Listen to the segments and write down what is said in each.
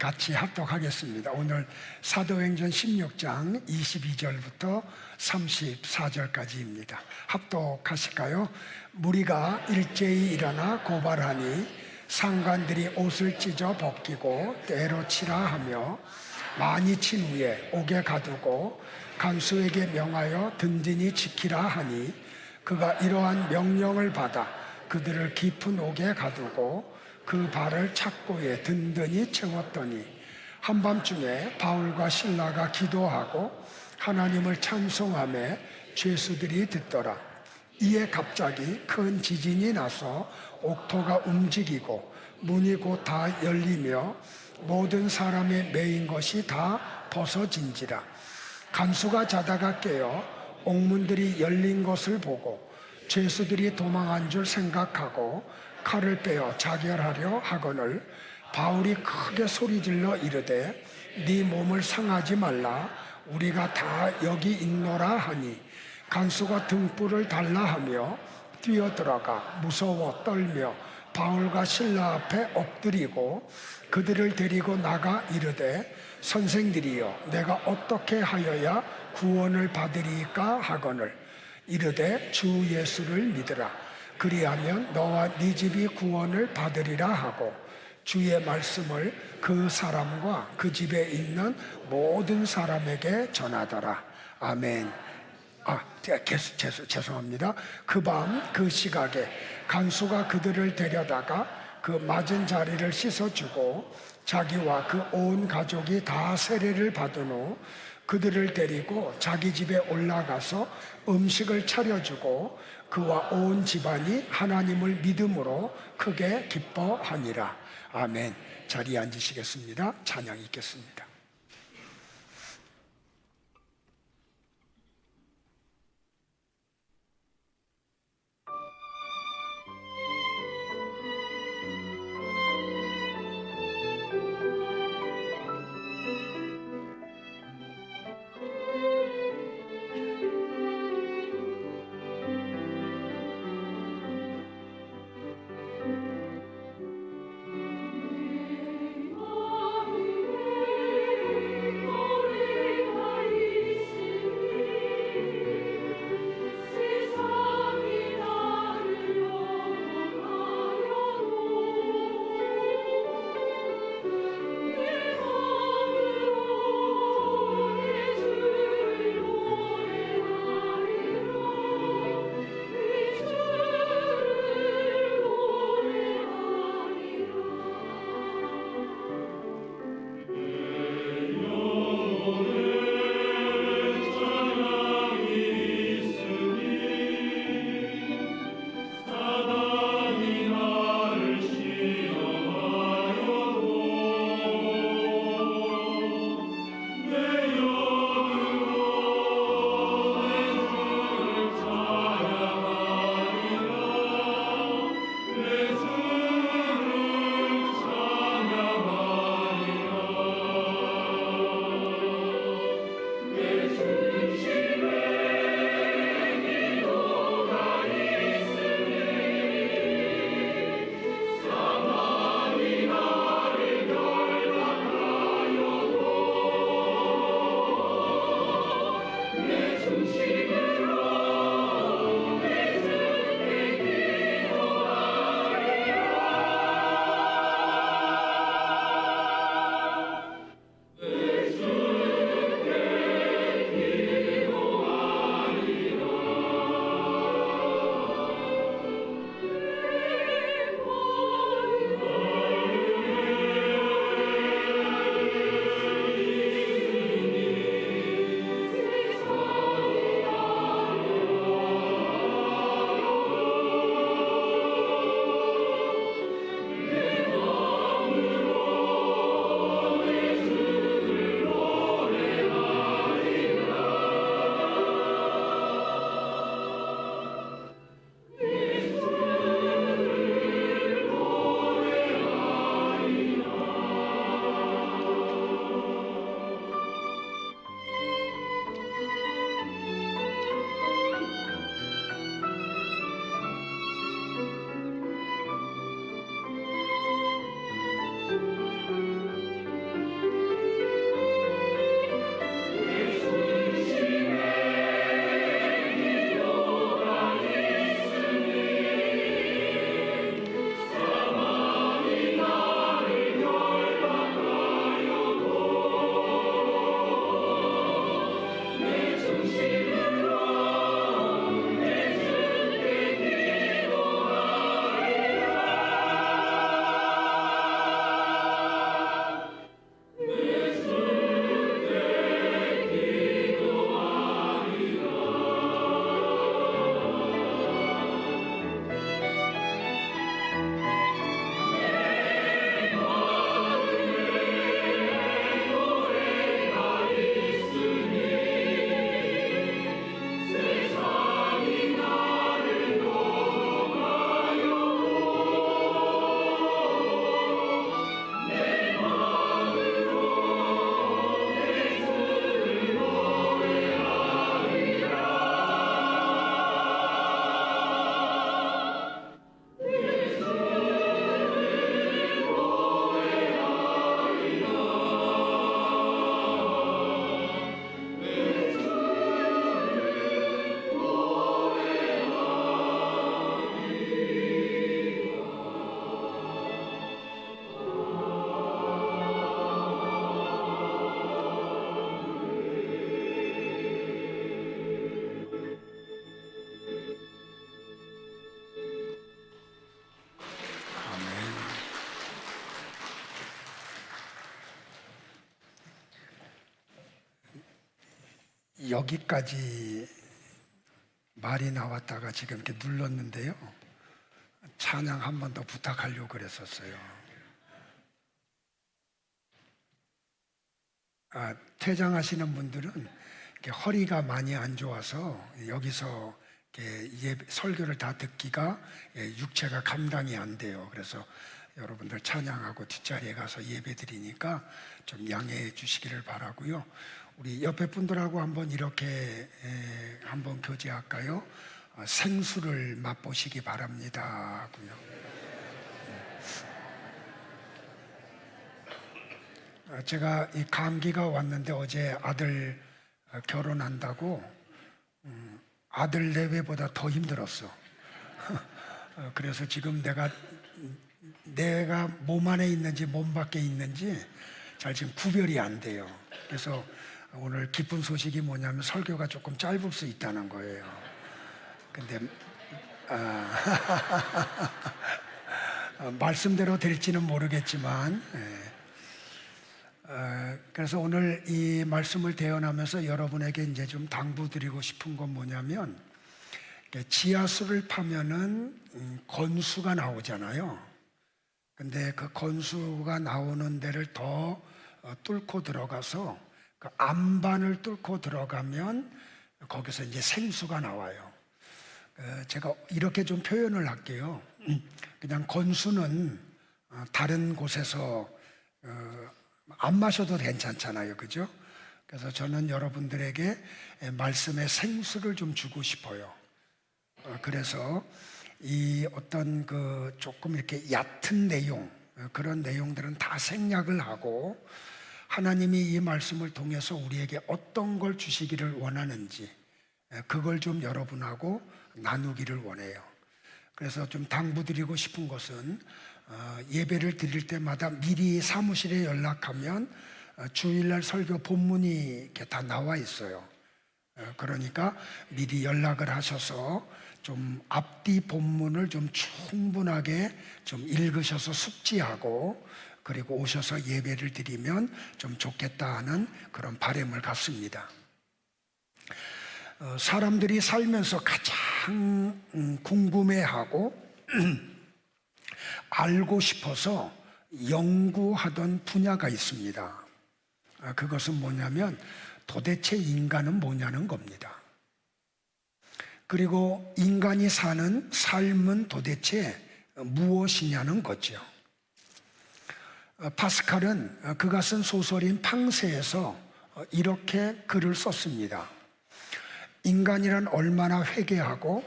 같이 합독하겠습니다. 오늘 사도행전 16장 22절부터 34절까지입니다. 합독하실까요? 무리가 일제히 일어나 고발하니 상관들이 옷을 찢어 벗기고 때로 치라 하며 많이 친 후에 옥에 가두고 간수에게 명하여 든든히 지키라 하니 그가 이러한 명령을 받아 그들을 깊은 옥에 가두고 그 발을 착고에 든든히 채웠더니 한밤중에 바울과 실라가 기도하고 하나님을 찬송하며 죄수들이 듣더라. 이에 갑자기 큰 지진이 나서 옥토가 움직이고 문이 곧 다 열리며 모든 사람의 매인 것이 다 벗어진지라. 간수가 자다가 깨어 옥문들이 열린 것을 보고 죄수들이 도망한 줄 생각하고 칼을 빼어 자결하려 하거늘 바울이 크게 소리질러 이르되 네 몸을 상하지 말라 우리가 다 여기 있노라 하니 간수가 등불을 달라 하며 뛰어들어가 무서워 떨며 바울과 실라 앞에 엎드리고 그들을 데리고 나가 이르되 선생들이여 내가 어떻게 하여야 구원을 받으리까 하거늘 이르되 주 예수를 믿으라 그리하면 너와 네 집이 구원을 받으리라 하고 주의 말씀을 그 사람과 그 집에 있는 모든 사람에게 전하더라. 아멘. 죄송합니다. 그 밤 그 시각에 간수가 그들을 데려다가 그 맞은 자리를 씻어주고 자기와 그 온 가족이 다 세례를 받은 후 그들을 데리고 자기 집에 올라가서 음식을 차려주고 그와 온 집안이 하나님을 믿음으로 크게 기뻐하니라. 아멘. 자리에 앉으시겠습니다. 찬양 읽겠습니다. 여기까지 말이 나왔다가 지금 이렇게 눌렀는데요. 찬양 한 번 더 부탁하려고 그랬었어요. 퇴장하시는 분들은 이렇게 허리가 많이 안 좋아서 여기서 이렇게 설교를 다 듣기가 육체가 감당이 안 돼요. 그래서 여러분들 찬양하고 뒷자리에 가서 예배 드리니까 좀 양해해 주시기를 바라고요. 우리 옆에 분들하고 한번 이렇게 한번 교제할까요? 생수를 맛보시기 바랍니다 하고요. 제가 이 감기가 왔는데 어제 아들 결혼한다고 아들 내외보다 더 힘들었어. 그래서 지금 내가 몸 안에 있는지 몸 밖에 있는지 잘 지금 구별이 안 돼요. 그래서 오늘 기쁜 소식이 뭐냐면 설교가 조금 짧을 수 있다는 거예요. 근데 말씀대로 될지는 모르겠지만 그래서 오늘 이 말씀을 대언하면서 여러분에게 이제 좀 당부드리고 싶은 건 뭐냐면 지하수를 파면은 건수가 나오잖아요. 근데 그 건수가 나오는 데를 더 뚫고 들어가서 그 안반을 뚫고 들어가면 거기서 이제 생수가 나와요. 제가 이렇게 좀 표현을 할게요. 그냥 건수는 다른 곳에서 안 마셔도 괜찮잖아요, 그죠? 그래서 저는 여러분들에게 말씀의 생수를 좀 주고 싶어요. 그래서 이 어떤 그 조금 이렇게 얕은 내용, 그런 내용들은 다 생략을 하고 하나님이 이 말씀을 통해서 우리에게 어떤 걸 주시기를 원하는지 그걸 좀 여러분하고 나누기를 원해요. 그래서 좀 당부드리고 싶은 것은 예배를 드릴 때마다 미리 사무실에 연락하면 주일날 설교 본문이 이렇게 다 나와 있어요. 그러니까 미리 연락을 하셔서 좀 앞뒤 본문을 좀 충분하게 좀 읽으셔서 숙지하고 그리고 오셔서 예배를 드리면 좀 좋겠다 하는 그런 바람을 갖습니다. 사람들이 살면서 가장 궁금해하고 알고 싶어서 연구하던 분야가 있습니다. 그것은 뭐냐면 도대체 인간은 뭐냐는 겁니다. 그리고 인간이 사는 삶은 도대체 무엇이냐는 거죠. 파스칼은 그가 쓴 소설인 팡세에서 이렇게 글을 썼습니다. 인간이란 얼마나 회개하고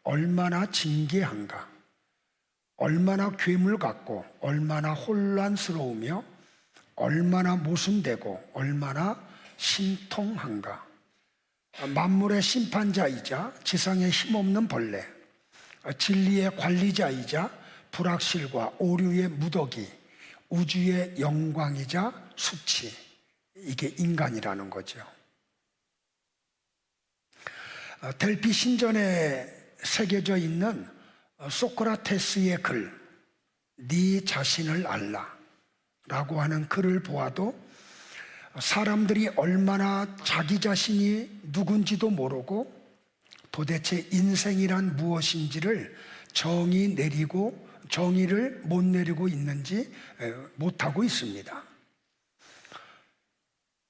얼마나 진귀한가, 얼마나 괴물 같고 얼마나 혼란스러우며 얼마나 모순되고 얼마나 신통한가. 만물의 심판자이자 지상에 힘없는 벌레, 진리의 관리자이자 불확실과 오류의 무더기, 우주의 영광이자 수치, 이게 인간이라는 거죠. 델피 신전에 새겨져 있는 소크라테스의 글, 네 자신을 알라 라고 하는 글을 보아도 사람들이 얼마나 자기 자신이 누군지도 모르고 도대체 인생이란 무엇인지를 정의를 못 내리고 있는지 못하고 있습니다.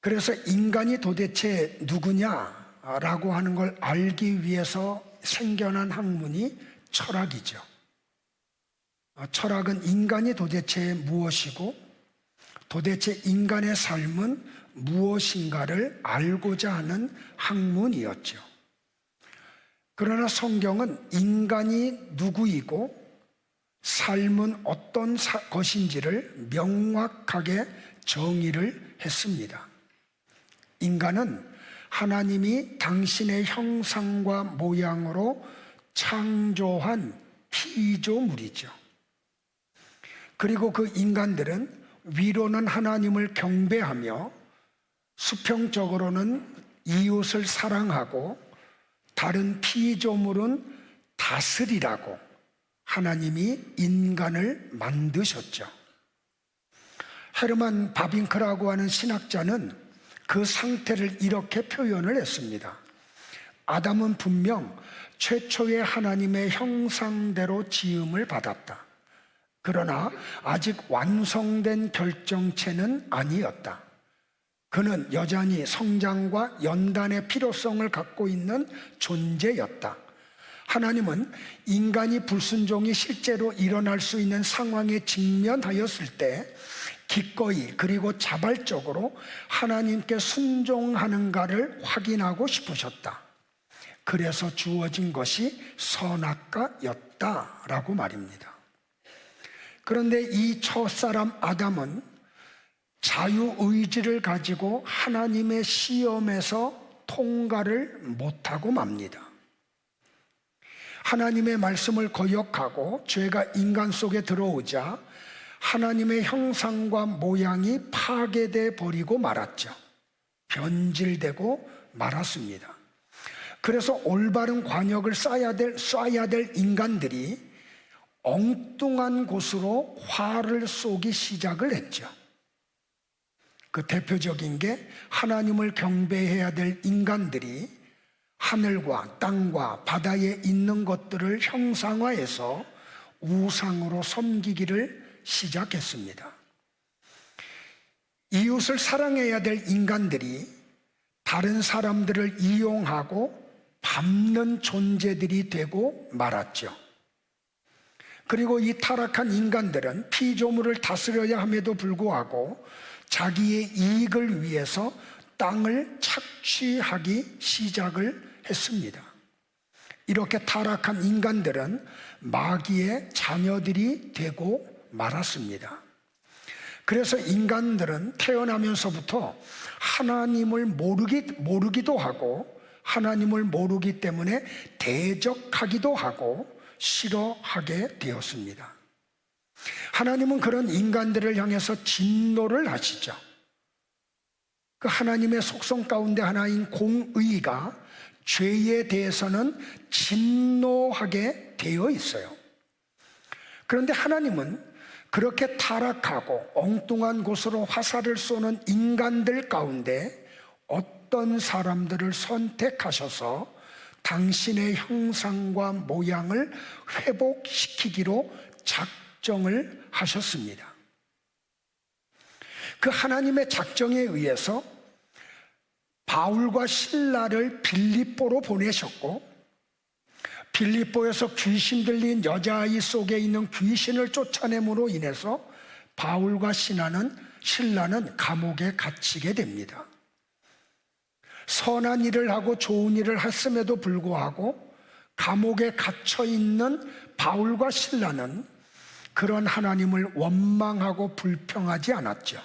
그래서 인간이 도대체 누구냐라고 하는 걸 알기 위해서 생겨난 학문이 철학이죠. 철학은 인간이 도대체 무엇이고 도대체 인간의 삶은 무엇인가를 알고자 하는 학문이었죠. 그러나 성경은 인간이 누구이고 삶은 어떤 것인지를 명확하게 정의를 했습니다. 인간은 하나님이 당신의 형상과 모양으로 창조한 피조물이죠. 그리고 그 인간들은 위로는 하나님을 경배하며 수평적으로는 이웃을 사랑하고 다른 피조물은 다스리라고 하나님이 인간을 만드셨죠. 헤르만 바빙크라고 하는 신학자는 그 상태를 이렇게 표현을 했습니다. 아담은 분명 최초의 하나님의 형상대로 지음을 받았다. 그러나 아직 완성된 결정체는 아니었다. 그는 여전히 성장과 연단의 필요성을 갖고 있는 존재였다. 하나님은 인간이 불순종이 실제로 일어날 수 있는 상황에 직면하였을 때 기꺼이 그리고 자발적으로 하나님께 순종하는가를 확인하고 싶으셨다. 그래서 주어진 것이 선악과였다라고 말입니다. 그런데 이 첫사람 아담은 자유의지를 가지고 하나님의 시험에서 통과를 못하고 맙니다. 하나님의 말씀을 거역하고 죄가 인간 속에 들어오자 하나님의 형상과 모양이 파괴돼 버리고 말았죠. 변질되고 말았습니다. 그래서 올바른 관역을 쏴야 될 인간들이 엉뚱한 곳으로 화를 쏘기 시작을 했죠. 그 대표적인 게 하나님을 경배해야 될 인간들이 하늘과 땅과 바다에 있는 것들을 형상화해서 우상으로 섬기기를 시작했습니다. 이웃을 사랑해야 될 인간들이 다른 사람들을 이용하고 밟는 존재들이 되고 말았죠. 그리고 이 타락한 인간들은 피조물을 다스려야 함에도 불구하고 자기의 이익을 위해서 땅을 착취하기 시작을 했습니다. 이렇게 타락한 인간들은 마귀의 자녀들이 되고 말았습니다. 그래서 인간들은 태어나면서부터 하나님을 모르기도 하고 하나님을 모르기 때문에 대적하기도 하고 싫어하게 되었습니다. 하나님은 그런 인간들을 향해서 진노를 하시죠. 그 하나님의 속성 가운데 하나인 공의가 죄에 대해서는 진노하게 되어 있어요. 그런데 하나님은 그렇게 타락하고 엉뚱한 곳으로 화살을 쏘는 인간들 가운데 어떤 사람들을 선택하셔서 당신의 형상과 모양을 회복시키기로 작정을 하셨습니다. 그 하나님의 작정에 의해서 바울과 실라를 빌립보로 보내셨고, 빌립보에서 귀신 들린 여자아이 속에 있는 귀신을 쫓아냄으로 인해서 바울과 신라는 감옥에 갇히게 됩니다. 선한 일을 하고 좋은 일을 했음에도 불구하고 감옥에 갇혀 있는 바울과 신라는 그런 하나님을 원망하고 불평하지 않았죠.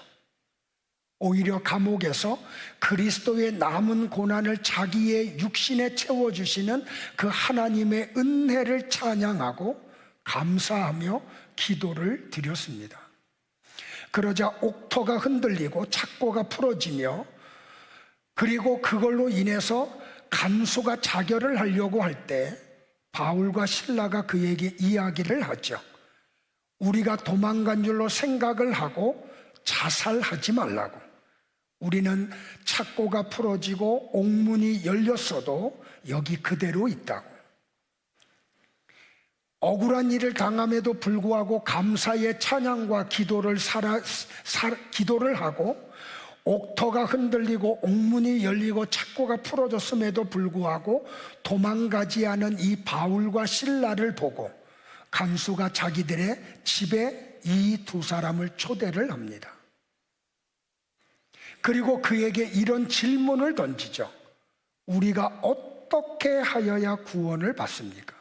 오히려 감옥에서 그리스도의 남은 고난을 자기의 육신에 채워주시는 그 하나님의 은혜를 찬양하고 감사하며 기도를 드렸습니다. 그러자 옥토가 흔들리고 착고가 풀어지며, 그리고 그걸로 인해서 간수가 자결을 하려고 할 때 바울과 신라가 그에게 이야기를 하죠. 우리가 도망간 줄로 생각을 하고 자살하지 말라고. 우리는 착고가 풀어지고 옥문이 열렸어도 여기 그대로 있다고. 억울한 일을 당함에도 불구하고 감사의 찬양과 기도를 하고, 옥토가 흔들리고 옥문이 열리고 착고가 풀어졌음에도 불구하고 도망가지 않은 이 바울과 신라를 보고 간수가 자기들의 집에 이 두 사람을 초대를 합니다. 그리고 그에게 이런 질문을 던지죠. 우리가 어떻게 하여야 구원을 받습니까?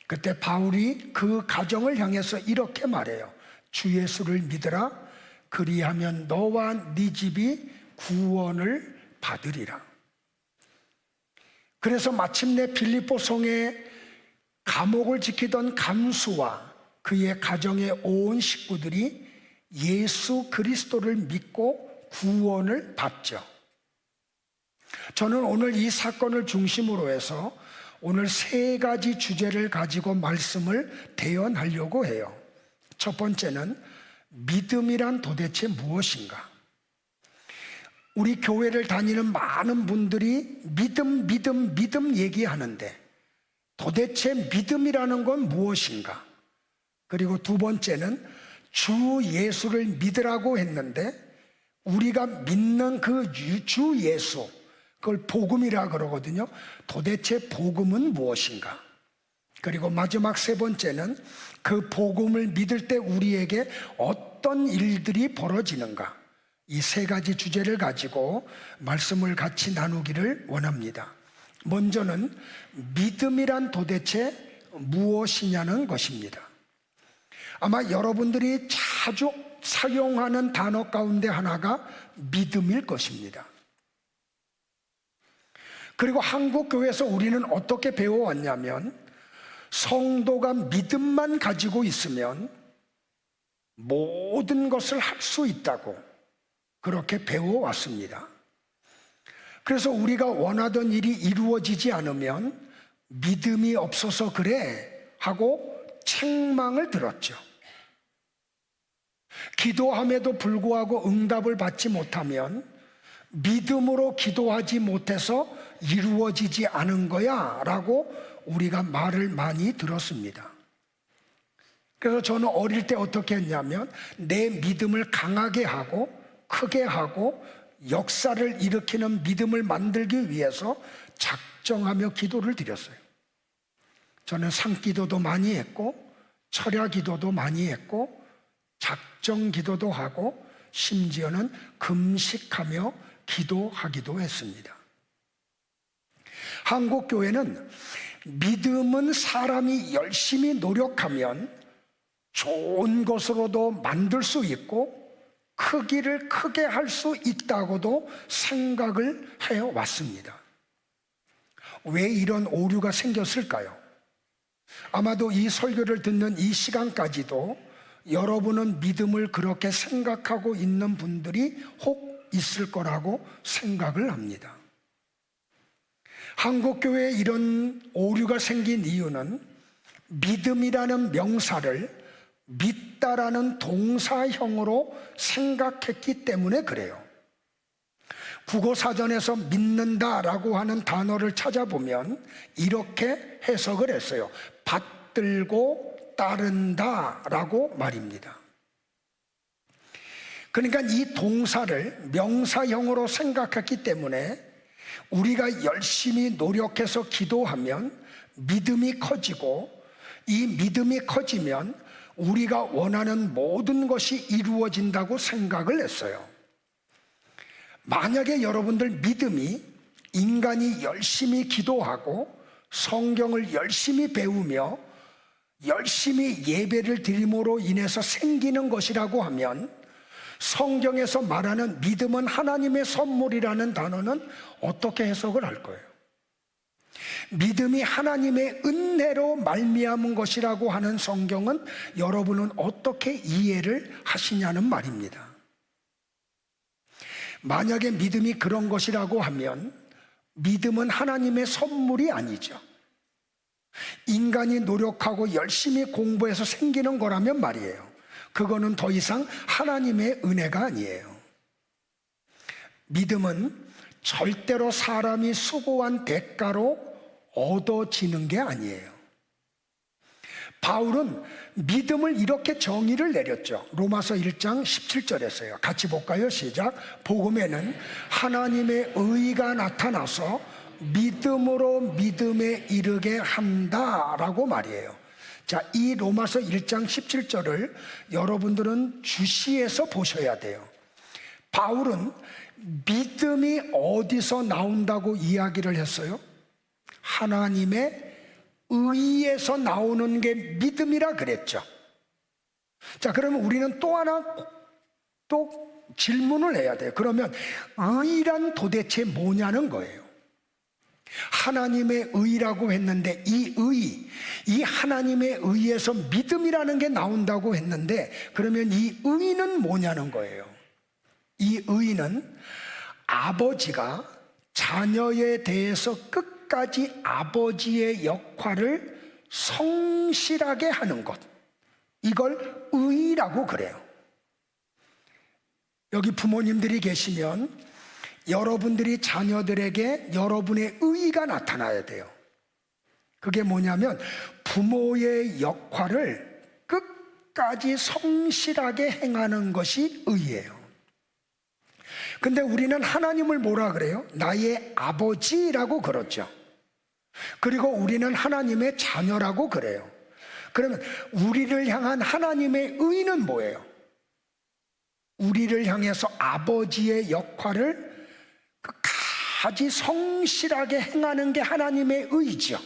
그때 바울이 그 가정을 향해서 이렇게 말해요. 주 예수를 믿으라. 그리하면 너와 네 집이 구원을 받으리라. 그래서 마침내 빌립보 성에 감옥을 지키던 간수와 그의 가정의 온 식구들이 예수 그리스도를 믿고 구원을 받죠. 저는 오늘 이 사건을 중심으로 해서 오늘 세 가지 주제를 가지고 말씀을 대연하려고 해요. 첫 번째는 믿음이란 도대체 무엇인가? 우리 교회를 다니는 많은 분들이 믿음 얘기하는데 도대체 믿음이라는 건 무엇인가? 그리고 두 번째는 주 예수를 믿으라고 했는데 우리가 믿는 그 주 예수, 그걸 복음이라 그러거든요. 도대체 복음은 무엇인가? 그리고 마지막 세 번째는 그 복음을 믿을 때 우리에게 어떤 일들이 벌어지는가? 이 세 가지 주제를 가지고 말씀을 같이 나누기를 원합니다. 먼저는 믿음이란 도대체 무엇이냐는 것입니다. 아마 여러분들이 자주 사용하는 단어 가운데 하나가 믿음일 것입니다. 그리고 한국 교회에서 우리는 어떻게 배워왔냐면 성도가 믿음만 가지고 있으면 모든 것을 할 수 있다고 그렇게 배워왔습니다. 그래서 우리가 원하던 일이 이루어지지 않으면 믿음이 없어서 그래 하고 책망을 들었죠. 기도함에도 불구하고 응답을 받지 못하면 믿음으로 기도하지 못해서 이루어지지 않은 거야 라고 우리가 말을 많이 들었습니다. 그래서 저는 어릴 때 어떻게 했냐면 내 믿음을 강하게 하고 크게 하고 역사를 일으키는 믿음을 만들기 위해서 작정하며 기도를 드렸어요. 저는 산기도도 많이 했고 철야기도도 많이 했고 작정기도도 하고 심지어는 금식하며 기도하기도 했습니다. 한국교회는 믿음은 사람이 열심히 노력하면 좋은 것으로도 만들 수 있고 크기를 크게 할 수 있다고도 생각을 해왔습니다. 왜 이런 오류가 생겼을까요? 아마도 이 설교를 듣는 이 시간까지도 여러분은 믿음을 그렇게 생각하고 있는 분들이 혹 있을 거라고 생각을 합니다. 한국교회에 이런 오류가 생긴 이유는 믿음이라는 명사를 믿다라는 동사형으로 생각했기 때문에 그래요. 국어사전에서 믿는다라고 하는 단어를 찾아보면 이렇게 해석을 했어요. 받들고 따른다라고 말입니다. 그러니까 이 동사를 명사형으로 생각했기 때문에 우리가 열심히 노력해서 기도하면 믿음이 커지고 이 믿음이 커지면 우리가 원하는 모든 것이 이루어진다고 생각을 했어요. 만약에 여러분들 믿음이 인간이 열심히 기도하고 성경을 열심히 배우며 열심히 예배를 드림으로 인해서 생기는 것이라고 하면 성경에서 말하는 믿음은 하나님의 선물이라는 단어는 어떻게 해석을 할 거예요? 믿음이 하나님의 은혜로 말미암은 것이라고 하는 성경은 여러분은 어떻게 이해를 하시냐는 말입니다. 만약에 믿음이 그런 것이라고 하면 믿음은 하나님의 선물이 아니죠. 인간이 노력하고 열심히 공부해서 생기는 거라면 말이에요. 그거는 더 이상 하나님의 은혜가 아니에요. 믿음은 절대로 사람이 수고한 대가로 얻어지는 게 아니에요. 바울은 믿음을 이렇게 정의를 내렸죠. 로마서 1장 17절에서요. 같이 볼까요? 시작. 복음에는 하나님의 의가 나타나서 믿음으로 믿음에 이르게 한다라고 말이에요. 자, 이 로마서 1장 17절을 여러분들은 주시해서 보셔야 돼요. 바울은 믿음이 어디서 나온다고 이야기를 했어요? 하나님의 의에서 나오는 게 믿음이라 그랬죠. 자, 그러면 우리는 또 하나 또 질문을 해야 돼요. 그러면 의란 도대체 뭐냐는 거예요. 하나님의 의라고 했는데 이 하나님의 의에서 믿음이라는 게 나온다고 했는데 그러면 이 의는 뭐냐는 거예요. 이 의는 아버지가 자녀에 대해서 끝까지 아버지의 역할을 성실하게 하는 것, 이걸 의라고 그래요. 여기 부모님들이 계시면 여러분들이 자녀들에게 여러분의 의의가 나타나야 돼요. 그게 뭐냐면 부모의 역할을 끝까지 성실하게 행하는 것이 의예요. 근데 우리는 하나님을 뭐라 그래요? 나의 아버지라고 그러죠. 그리고 우리는 하나님의 자녀라고 그래요. 그러면 우리를 향한 하나님의 의는 뭐예요? 우리를 향해서 아버지의 역할을 끝까지 성실하게 행하는 게 하나님의 의죠.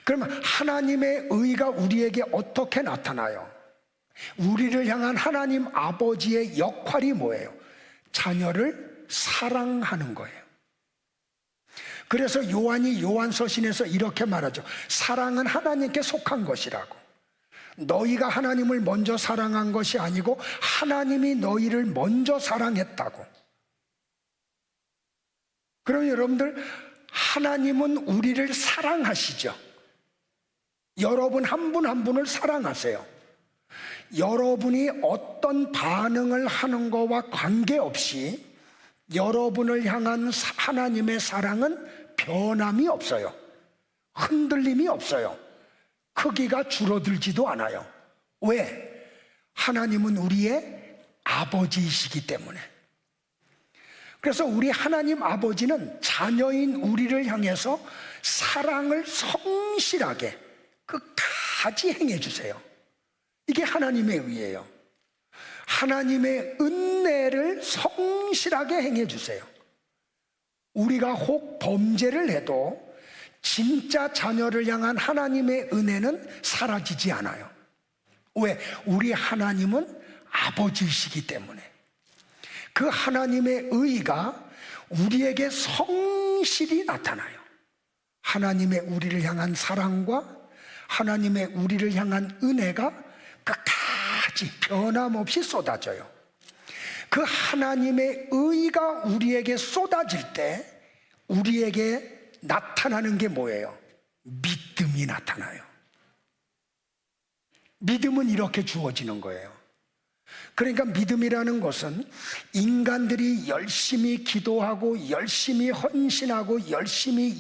그러면 하나님의 의가 우리에게 어떻게 나타나요? 우리를 향한 하나님 아버지의 역할이 뭐예요? 자녀를 사랑하는 거예요. 그래서 요한이 요한서신에서 이렇게 말하죠. 사랑은 하나님께 속한 것이라고. 너희가 하나님을 먼저 사랑한 것이 아니고 하나님이 너희를 먼저 사랑했다고. 그럼 여러분들, 하나님은 우리를 사랑하시죠. 여러분 한 분 한 분을 사랑하세요. 여러분이 어떤 반응을 하는 것과 관계없이 여러분을 향한 하나님의 사랑은 변함이 없어요. 흔들림이 없어요. 크기가 줄어들지도 않아요. 왜? 하나님은 우리의 아버지이시기 때문에. 그래서 우리 하나님 아버지는 자녀인 우리를 향해서 사랑을 성실하게 끝까지 행해 주세요. 이게 하나님의 의예요. 하나님의 은혜를 성실하게 행해 주세요. 우리가 혹 범죄를 해도 진짜 자녀를 향한 하나님의 은혜는 사라지지 않아요. 왜? 우리 하나님은 아버지이시기 때문에. 그 하나님의 의가 우리에게 성실히 나타나요. 하나님의 우리를 향한 사랑과 하나님의 우리를 향한 은혜가 끝까지 변함없이 쏟아져요. 그 하나님의 의가 우리에게 쏟아질 때 우리에게 나타나는 게 뭐예요? 믿음이 나타나요. 믿음은 이렇게 주어지는 거예요. 그러니까 믿음이라는 것은 인간들이 열심히 기도하고 열심히 헌신하고 열심히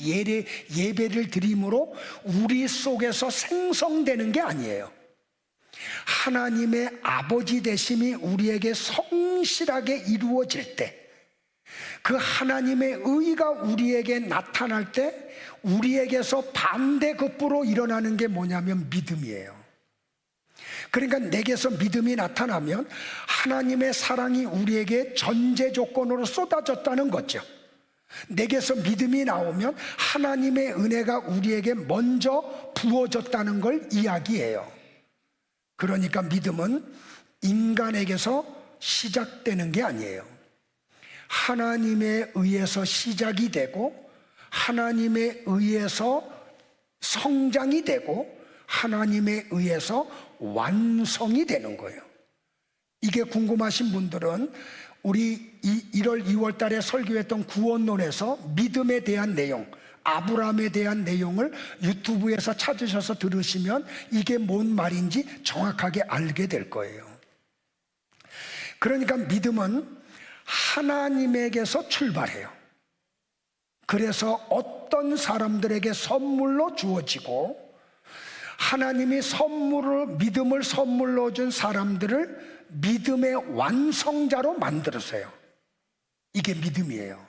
예배를 드림으로 우리 속에서 생성되는 게 아니에요. 하나님의 아버지 되심이 우리에게 성실하게 이루어질 때, 그 하나님의 의가 우리에게 나타날 때 우리에게서 반대급부로 일어나는 게 뭐냐면 믿음이에요. 그러니까 내게서 믿음이 나타나면 하나님의 사랑이 우리에게 전제 조건으로 쏟아졌다는 거죠. 내게서 믿음이 나오면 하나님의 은혜가 우리에게 먼저 부어졌다는 걸 이야기해요. 그러니까 믿음은 인간에게서 시작되는 게 아니에요. 하나님에 의해서 시작이 되고 하나님에 의해서 성장이 되고 하나님에 의해서 완성이 되는 거예요. 이게 궁금하신 분들은 우리 1월, 2월 달에 설교했던 구원론에서 믿음에 대한 내용, 아브라함에 대한 내용을 유튜브에서 찾으셔서 들으시면 이게 뭔 말인지 정확하게 알게 될 거예요. 그러니까 믿음은 하나님에게서 출발해요. 그래서 어떤 사람들에게 선물로 주어지고 하나님이 믿음을 선물로 준 사람들을 믿음의 완성자로 만들으세요. 이게 믿음이에요.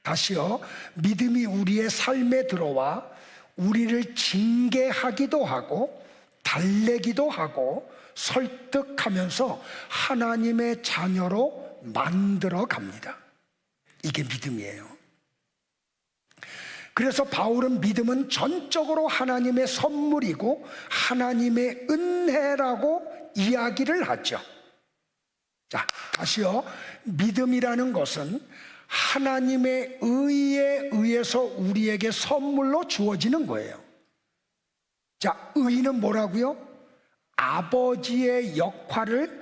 다시요, 믿음이 우리의 삶에 들어와 우리를 징계하기도 하고 달래기도 하고 설득하면서 하나님의 자녀로 만들어 갑니다. 이게 믿음이에요. 그래서 바울은 믿음은 전적으로 하나님의 선물이고 하나님의 은혜라고 이야기를 하죠. 자, 다시요. 믿음이라는 것은 하나님의 의에 의해서 우리에게 선물로 주어지는 거예요. 자, 의는 뭐라고요? 아버지의 역할을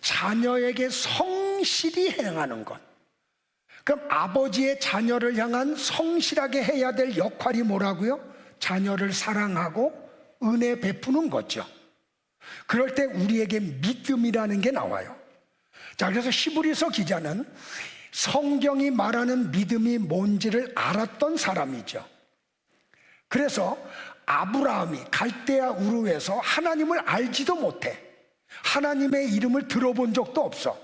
자녀에게 성실히 행하는 것. 그럼 아버지의 자녀를 향한 성실하게 해야 될 역할이 뭐라고요? 자녀를 사랑하고 은혜 베푸는 거죠. 그럴 때 우리에게 믿음이라는 게 나와요. 자, 그래서 히브리서 기자는 성경이 말하는 믿음이 뭔지를 알았던 사람이죠. 그래서 아브라함이 갈대아 우르에서 하나님을 알지도 못해. 하나님의 이름을 들어본 적도 없어.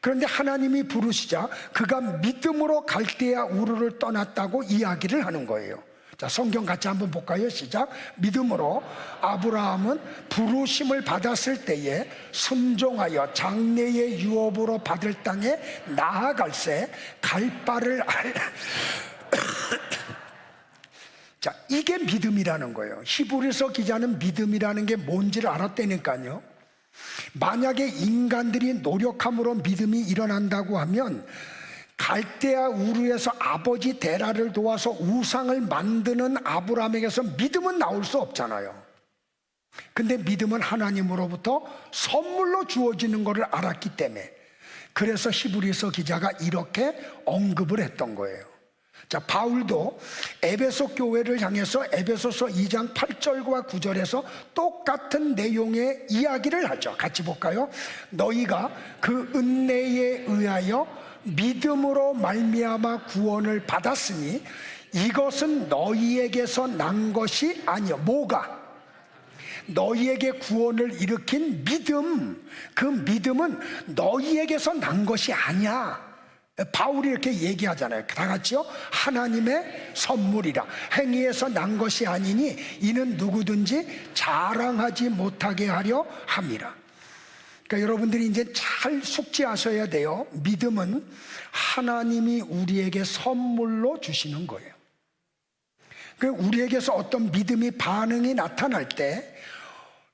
그런데 하나님이 부르시자 그가 믿음으로 갈대아 우르를 떠났다고 이야기를 하는 거예요. 자, 성경 같이 한번 볼까요? 시작. 믿음으로 아브라함은 부르심을 받았을 때에 순종하여 장래의 유업으로 받을 땅에 나아갈새 갈 바를 자, 이게 믿음이라는 거예요. 히브리서 기자는 믿음이라는 게 뭔지를 알았다니까요. 만약에 인간들이 노력함으로 믿음이 일어난다고 하면 갈대아 우르에서 아버지 데라를 도와서 우상을 만드는 아브라함에게서 믿음은 나올 수 없잖아요. 근데 믿음은 하나님으로부터 선물로 주어지는 것을 알았기 때문에, 그래서 히브리서 기자가 이렇게 언급을 했던 거예요. 자, 바울도 에베소 교회를 향해서 에베소서 2장 8절과 9절에서 똑같은 내용의 이야기를 하죠. 같이 볼까요? 너희가 그 은혜에 의하여 믿음으로 말미암아 구원을 받았으니 이것은 너희에게서 난 것이 아니요. 뭐가? 너희에게 구원을 일으킨 믿음. 그 믿음은 너희에게서 난 것이 아니야. 바울이 이렇게 얘기하잖아요. 다 같이요. 하나님의 선물이라. 행위에서 난 것이 아니니 이는 누구든지 자랑하지 못하게 하려 함이라. 그러니까 여러분들이 이제 잘 숙지하셔야 돼요. 믿음은 하나님이 우리에게 선물로 주시는 거예요. 우리에게서 어떤 믿음이 반응이 나타날 때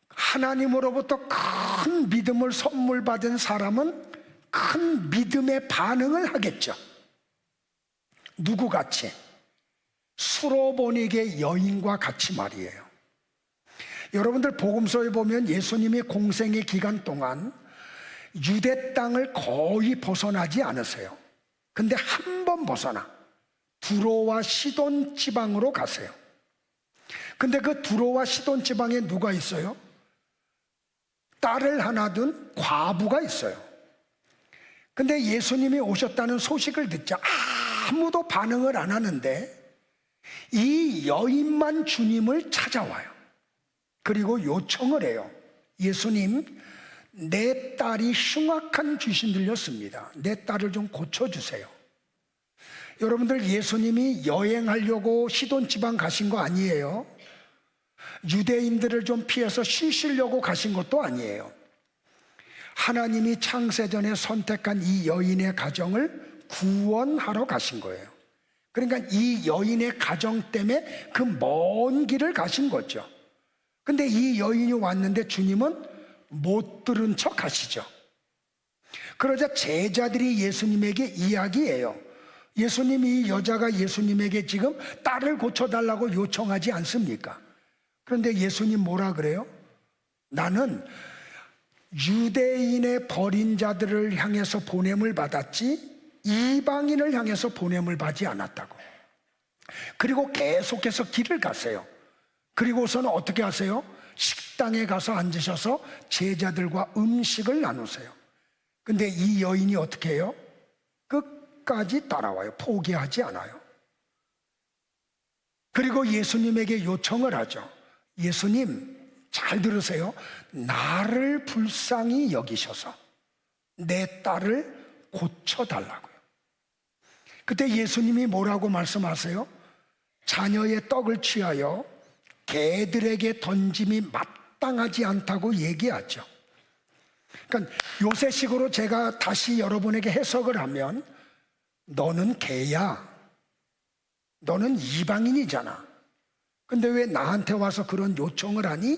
하나님으로부터 큰 믿음을 선물 받은 사람은 큰 믿음의 반응을 하겠죠. 누구같이? 수로보니게 여인과 같이 말이에요. 여러분들 복음서에 보면 예수님이 공생의 기간 동안 유대 땅을 거의 벗어나지 않으세요. 근데 한 번 벗어나 두로와 시돈 지방으로 가세요. 근데 그 두로와 시돈 지방에 누가 있어요? 딸을 하나 둔 과부가 있어요. 근데 예수님이 오셨다는 소식을 듣자 아무도 반응을 안 하는데 이 여인만 주님을 찾아와요. 그리고 요청을 해요. 예수님, 내 딸이 흉악한 귀신 들렸습니다. 내 딸을 좀 고쳐주세요. 여러분들, 예수님이 여행하려고 시돈 지방 가신 거 아니에요. 유대인들을 좀 피해서 쉬시려고 가신 것도 아니에요. 하나님이 창세전에 선택한 이 여인의 가정을 구원하러 가신 거예요. 그러니까 이 여인의 가정 때문에 그 먼 길을 가신 거죠. 근데 이 여인이 왔는데 주님은 못 들은 척 하시죠. 그러자 제자들이 예수님에게 이야기해요. 예수님이, 이 여자가 예수님에게 지금 딸을 고쳐달라고 요청하지 않습니까? 그런데 예수님 뭐라 그래요? 나는 유대인의 버린 자들을 향해서 보냄을 받았지 이방인을 향해서 보냄을 받지 않았다고. 그리고 계속해서 길을 가세요. 그리고서는 어떻게 하세요? 식당에 가서 앉으셔서 제자들과 음식을 나누세요. 근데 이 여인이 어떻게 해요? 끝까지 따라와요. 포기하지 않아요. 그리고 예수님에게 요청을 하죠. 예수님, 잘 들으세요. 나를 불쌍히 여기셔서 내 딸을 고쳐달라고요. 그때 예수님이 뭐라고 말씀하세요? 자녀의 떡을 취하여 개들에게 던짐이 마땅하지 않다고 얘기하죠. 그러니까 요새식으로 제가 다시 여러분에게 해석을 하면, 너는 개야. 너는 이방인이잖아. 근데 왜 나한테 와서 그런 요청을 하니?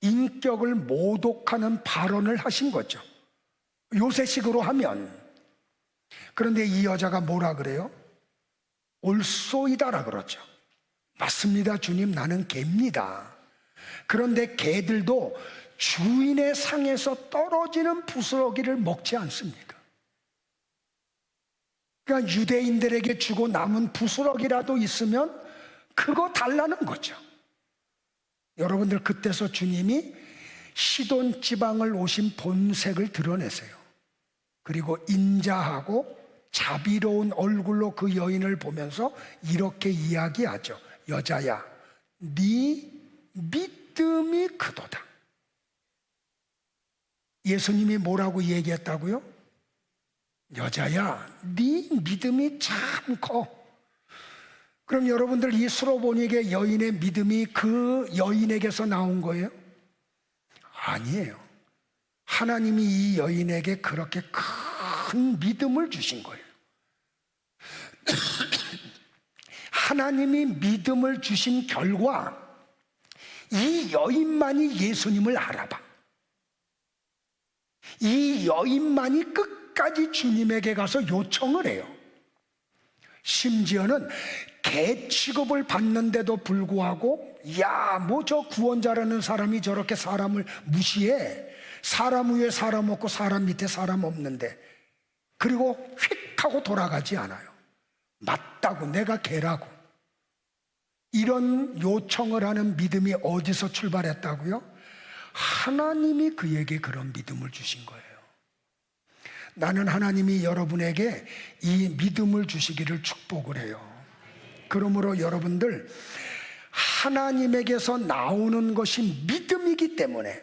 인격을 모독하는 발언을 하신 거죠. 요새식으로 하면. 그런데 이 여자가 뭐라 그래요? 올소이다라 그러죠. 맞습니다, 주님. 나는 개입니다. 그런데 개들도 주인의 상에서 떨어지는 부스러기를 먹지 않습니까? 그러니까 유대인들에게 주고 남은 부스러기라도 있으면 그거 달라는 거죠. 여러분들, 그때서 주님이 시돈 지방을 오신 본색을 드러내세요. 그리고 인자하고 자비로운 얼굴로 그 여인을 보면서 이렇게 이야기하죠. 여자야, 네 믿음이 크도다. 예수님이 뭐라고 얘기했다고요? 여자야, 네 믿음이 참 커. 그럼 여러분들, 이 수로보니게 여인의 믿음이 그 여인에게서 나온 거예요? 아니에요. 하나님이 이 여인에게 그렇게 큰 믿음을 주신 거예요. 하나님이 믿음을 주신 결과 이 여인만이 예수님을 알아봐. 이 여인만이 끝까지 주님에게 가서 요청을 해요. 심지어는 개 취급을 받는데도 불구하고, 야, 뭐 저 구원자라는 사람이 저렇게 사람을 무시해. 사람 위에 사람 없고 사람 밑에 사람 없는데. 그리고 휙 하고 돌아가지 않아요. 맞다고, 내가 개라고. 이런 요청을 하는 믿음이 어디서 출발했다고요? 하나님이 그에게 그런 믿음을 주신 거예요. 나는 하나님이 여러분에게 이 믿음을 주시기를 축복을 해요. 그러므로 여러분들, 하나님에게서 나오는 것이 믿음이기 때문에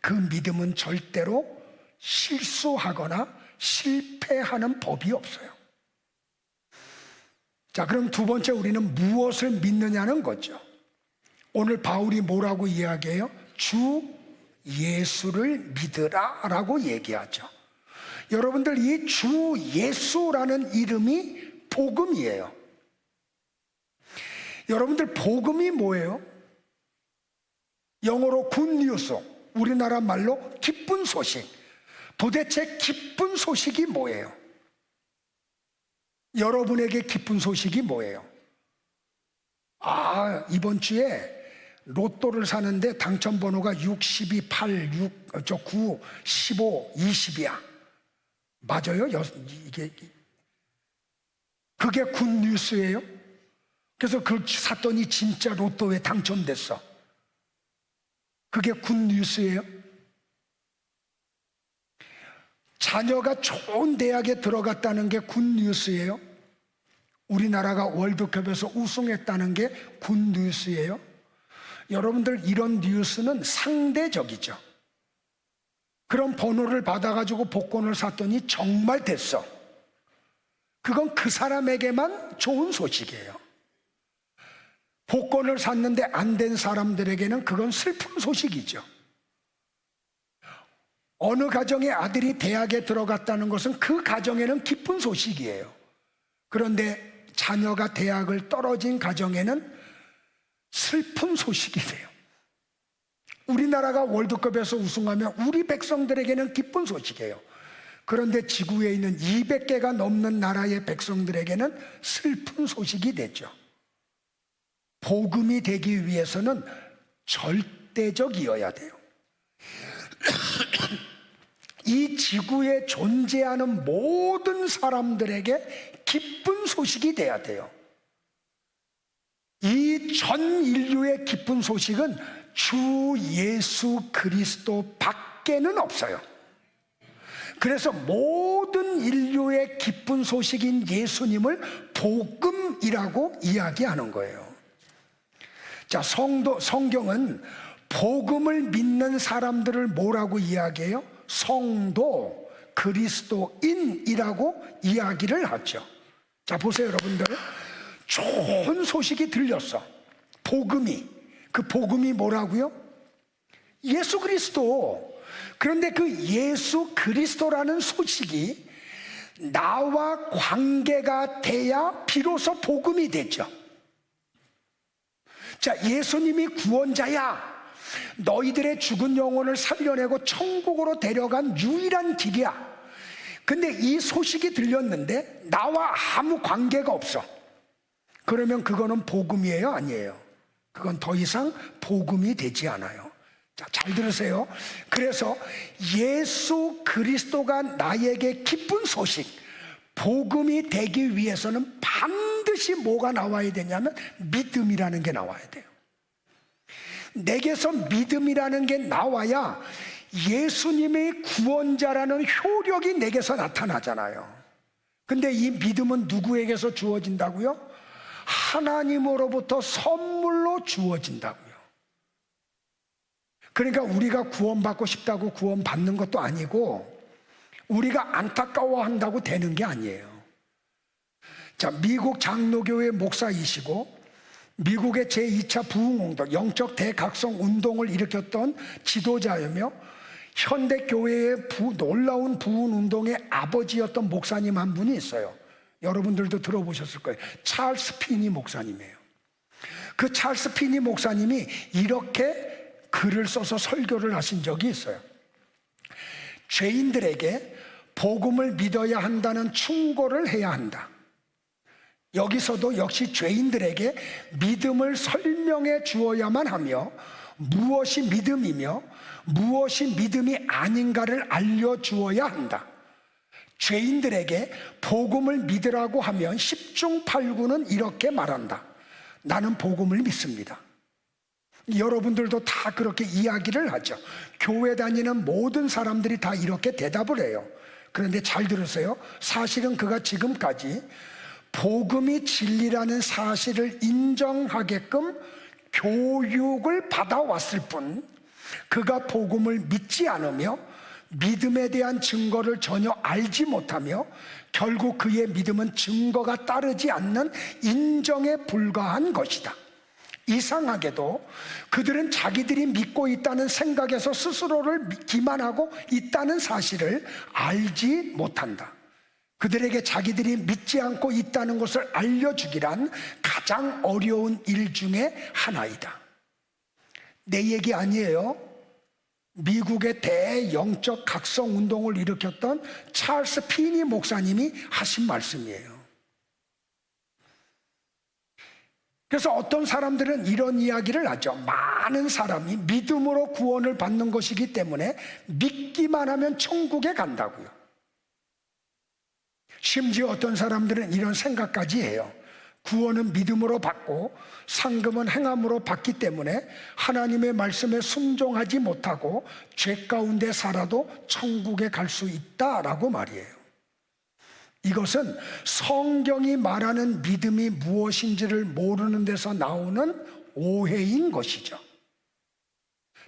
그 믿음은 절대로 실수하거나 실패하는 법이 없어요. 자, 그럼 두 번째, 우리는 무엇을 믿느냐는 거죠. 오늘 바울이 뭐라고 이야기해요? 주 예수를 믿으라 라고 얘기하죠. 여러분들, 이 주 예수라는 이름이 복음이에요. 여러분들, 복음이 뭐예요? 영어로 굿뉴스, 우리나라 말로 기쁜 소식. 도대체 기쁜 소식이 뭐예요? 여러분에게 기쁜 소식이 뭐예요? 아, 이번 주에 로또를 사는데 당첨번호가 62, 8, 9, 15, 20이야. 맞아요? 그게 굿뉴스예요? 그래서 그걸 샀더니 진짜 로또에 당첨됐어. 그게 굿뉴스예요? 자녀가 좋은 대학에 들어갔다는 게 굿뉴스예요? 우리나라가 월드컵에서 우승했다는 게 굿뉴스예요? 여러분들, 이런 뉴스는 상대적이죠. 그런 번호를 받아가지고 복권을 샀더니 정말 됐어. 그건 그 사람에게만 좋은 소식이에요. 복권을 샀는데 안 된 사람들에게는 그건 슬픈 소식이죠. 어느 가정의 아들이 대학에 들어갔다는 것은 그 가정에는 기쁜 소식이에요. 그런데 자녀가 대학을 떨어진 가정에는 슬픈 소식이 돼요. 우리나라가 월드컵에서 우승하면 우리 백성들에게는 기쁜 소식이에요. 그런데 지구에 있는 200개가 넘는 나라의 백성들에게는 슬픈 소식이 되죠. 복음이 되기 위해서는 절대적이어야 돼요. 이 지구에 존재하는 모든 사람들에게 기쁜 소식이 돼야 돼요. 이 전 인류의 기쁜 소식은 주 예수 그리스도 밖에는 없어요. 그래서 모든 인류의 기쁜 소식인 예수님을 복음이라고 이야기하는 거예요. 자, 성경은 복음을 믿는 사람들을 뭐라고 이야기해요? 성도, 그리스도인이라고 이야기를 하죠. 자, 보세요, 여러분들. 좋은 소식이 들렸어. 복음이. 그 복음이 뭐라고요? 예수 그리스도. 그런데 그 예수 그리스도라는 소식이 나와 관계가 돼야 비로소 복음이 되죠. 자, 예수님이 구원자야. 너희들의 죽은 영혼을 살려내고 천국으로 데려간 유일한 길이야. 근데 이 소식이 들렸는데 나와 아무 관계가 없어. 그러면 그거는 복음이에요? 아니에요? 그건 더 이상 복음이 되지 않아요. 자, 잘 들으세요. 그래서 예수 그리스도가 나에게 기쁜 소식, 복음이 되기 위해서는 반드시 뭐가 나와야 되냐면 믿음이라는 게 나와야 돼요. 내게서 믿음이라는 게 나와야 예수님의 구원자라는 효력이 내게서 나타나잖아요. 근데 이 믿음은 누구에게서 주어진다고요? 하나님으로부터 선물로 주어진다고요. 그러니까 우리가 구원받고 싶다고 구원받는 것도 아니고 우리가 안타까워한다고 되는 게 아니에요. 자, 미국 장로교회 목사이시고 미국의 제2차 부흥운동, 영적 대각성 운동을 일으켰던 지도자이며 현대교회의 놀라운 부흥운동의 아버지였던 목사님 한 분이 있어요. 여러분들도 들어보셨을 거예요. 찰스 피니 목사님이에요. 그 찰스 피니 목사님이 이렇게 글을 써서 설교를 하신 적이 있어요. 죄인들에게 복음을 믿어야 한다는 충고를 해야 한다. 여기서도 역시 죄인들에게 믿음을 설명해 주어야만 하며 무엇이 믿음이며 무엇이 믿음이 아닌가를 알려주어야 한다. 죄인들에게 복음을 믿으라고 하면 10중 8구는 이렇게 말한다. 나는 복음을 믿습니다. 여러분들도 다 그렇게 이야기를 하죠. 교회 다니는 모든 사람들이 다 이렇게 대답을 해요. 그런데 잘 들으세요. 사실은 그가 지금까지 복음이 진리라는 사실을 인정하게끔 교육을 받아왔을 뿐 그가 복음을 믿지 않으며 믿음에 대한 증거를 전혀 알지 못하며 결국 그의 믿음은 증거가 따르지 않는 인정에 불과한 것이다. 이상하게도 그들은 자기들이 믿고 있다는 생각에서 스스로를 기만하고 있다는 사실을 알지 못한다. 그들에게 자기들이 믿지 않고 있다는 것을 알려주기란 가장 어려운 일 중에 하나이다. 내 얘기 아니에요. 미국의 대영적 각성 운동을 일으켰던 찰스 피니 목사님이 하신 말씀이에요. 그래서 어떤 사람들은 이런 이야기를 하죠. 많은 사람이 믿음으로 구원을 받는 것이기 때문에 믿기만 하면 천국에 간다고요. 심지어 어떤 사람들은 이런 생각까지 해요. 구원은 믿음으로 받고 상금은 행함으로 받기 때문에 하나님의 말씀에 순종하지 못하고 죄 가운데 살아도 천국에 갈 수 있다라고 말이에요. 이것은 성경이 말하는 믿음이 무엇인지를 모르는 데서 나오는 오해인 것이죠.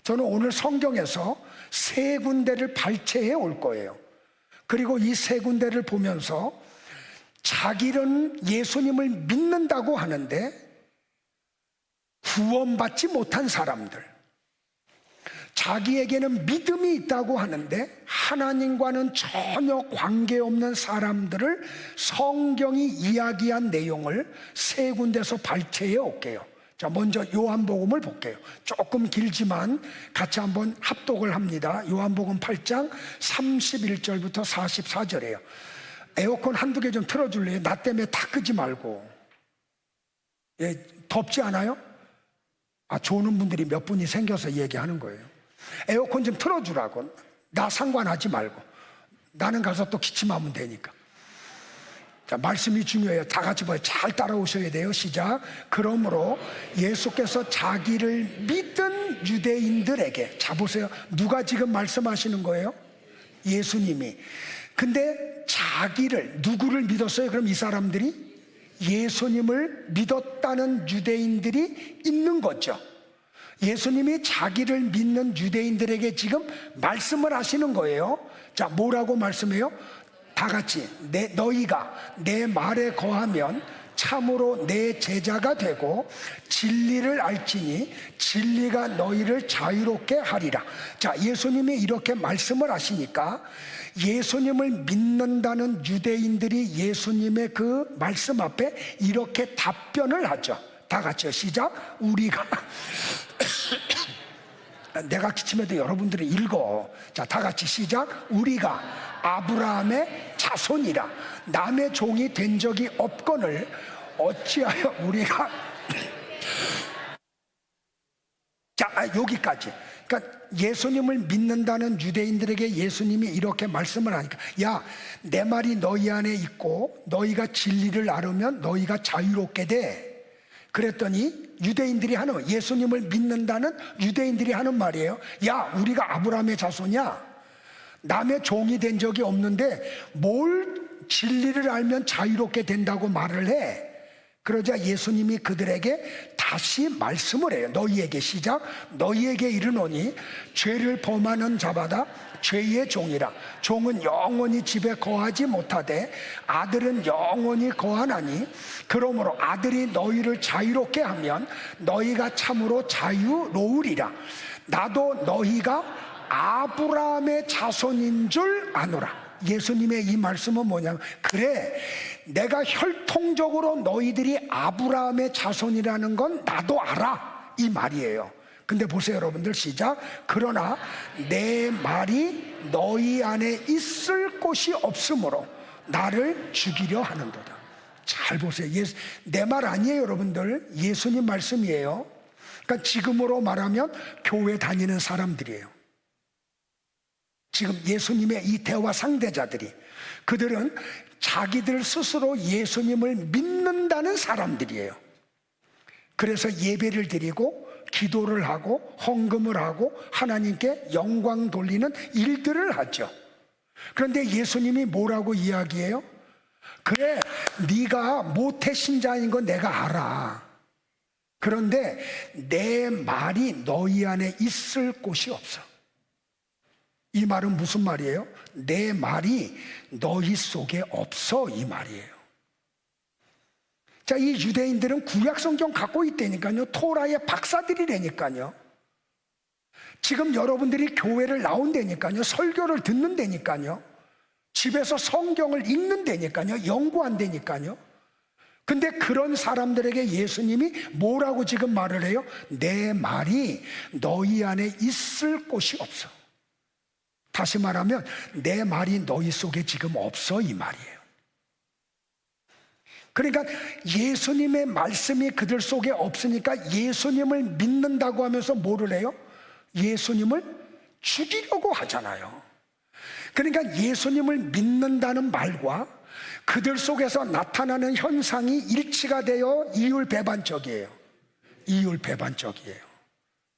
저는 오늘 성경에서 3군데를 발췌해 올 거예요. 그리고 이 3군데를 보면서 자기는 예수님을 믿는다고 하는데 구원받지 못한 사람들, 자기에게는 믿음이 있다고 하는데 하나님과는 전혀 관계없는 사람들을 성경이 이야기한 내용을 3군데서 발췌해 올게요. 자, 먼저 요한복음을 볼게요. 조금 길지만 같이 한번 합독을 합니다. 요한복음 8장 31절부터 44절이에요. 에어컨 한두 개 좀 틀어줄래요? 나 때문에 다 끄지 말고. 예, 덥지 않아요? 조는 분들이 몇 분이 생겨서 얘기하는 거예요. 에어컨 좀 틀어주라고. 나 상관하지 말고. 나는 가서 또 기침하면 되니까. 자, 말씀이 중요해요. 다 같이 봐요. 잘 따라오셔야 돼요. 시작. 그러므로 예수께서 자기를 믿은 유대인들에게, 자 보세요. 누가 지금 말씀하시는 거예요? 예수님이. 근데 자기를, 누구를 믿었어요? 그럼 이 사람들이 예수님을 믿었다는 유대인들이 있는 거죠. 예수님이 자기를 믿는 유대인들에게 지금 말씀을 하시는 거예요. 자, 뭐라고 말씀해요? 다 같이 너희가 내 말에 거하면 참으로 내 제자가 되고 진리를 알지니 진리가 너희를 자유롭게 하리라. 자, 예수님이 이렇게 말씀을 하시니까 예수님을 믿는다는 유대인들이 예수님의 그 말씀 앞에 이렇게 답변을 하죠. 다 같이요. 시작. 우리가 내가 기침해도 여러분들이 읽어. 자, 다 같이 시작. 우리가 아브라함의 자손이라 남의 종이 된 적이 없거늘 어찌하여 우리가 자, 여기까지. 그러니까 예수님을 믿는다는 유대인들에게 예수님이 이렇게 말씀을 하니까, 야, 내 말이 너희 안에 있고 너희가 진리를 알으면 너희가 자유롭게 돼. 그랬더니 유대인들이 하는, 예수님을 믿는다는 유대인들이 하는 말이에요. 야, 우리가 아브라함의 자손이야. 남의 종이 된 적이 없는데 뭘 진리를 알면 자유롭게 된다고 말을 해. 그러자 예수님이 그들에게 다시 말씀을 해요. 너희에게, 시작, 너희에게 이르노니 죄를 범하는 자마다 죄의 종이라. 종은 영원히 집에 거하지 못하되 아들은 영원히 거하나니, 그러므로 아들이 너희를 자유롭게 하면 너희가 참으로 자유로우리라. 나도 너희가 아브라함의 자손인 줄 아노라. 예수님의 이 말씀은 뭐냐면, 그래, 내가 혈통적으로 너희들이 아브라함의 자손이라는 건 나도 알아, 이 말이에요. 근데 보세요 여러분들, 시작, 그러나 내 말이 너희 안에 있을 곳이 없으므로 나를 죽이려 하는도다. 잘 보세요. 내 말 아니에요 여러분들, 예수님 말씀이에요. 그러니까 지금으로 말하면 교회 다니는 사람들이에요. 지금 예수님의 이 대화 상대자들이, 그들은 자기들 스스로 예수님을 믿는다는 사람들이에요. 그래서 예배를 드리고 기도를 하고 헌금을 하고 하나님께 영광 돌리는 일들을 하죠. 그런데 예수님이 뭐라고 이야기해요? 그래, 네가 모태 신자인 건 내가 알아. 그런데 내 말이 너희 안에 있을 곳이 없어. 이 말은 무슨 말이에요? 내 말이 너희 속에 없어, 이 말이에요. 자, 이 유대인들은 구약 성경 갖고 있다니까요. 토라의 박사들이라니까요. 지금 여러분들이 교회를 나온다니까요. 설교를 듣는다니까요. 집에서 성경을 읽는다니까요. 연구한다니까요. 근데 그런 사람들에게 예수님이 뭐라고 지금 말을 해요? 내 말이 너희 안에 있을 곳이 없어. 다시 말하면 내 말이 너희 속에 지금 없어, 이 말이에요. 그러니까 예수님의 말씀이 그들 속에 없으니까 예수님을 믿는다고 하면서 뭐를 해요? 예수님을 죽이려고 하잖아요. 그러니까 예수님을 믿는다는 말과 그들 속에서 나타나는 현상이 일치가 되어 이율배반적이에요. 이율배반적이에요.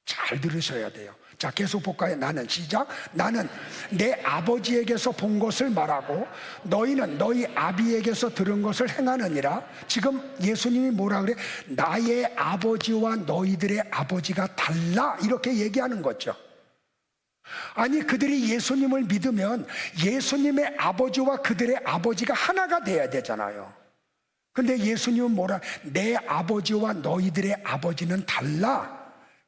잘 들으셔야 돼요. 자, 계속 볼까요? 나는, 시작, 나는 내 아버지에게서 본 것을 말하고 너희는 너희 아비에게서 들은 것을 행하느니라. 지금 예수님이 뭐라 그래? 나의 아버지와 너희들의 아버지가 달라, 이렇게 얘기하는 거죠. 아니, 그들이 예수님을 믿으면 예수님의 아버지와 그들의 아버지가 하나가 돼야 되잖아요. 근데 예수님은 뭐라? 내 아버지와 너희들의 아버지는 달라.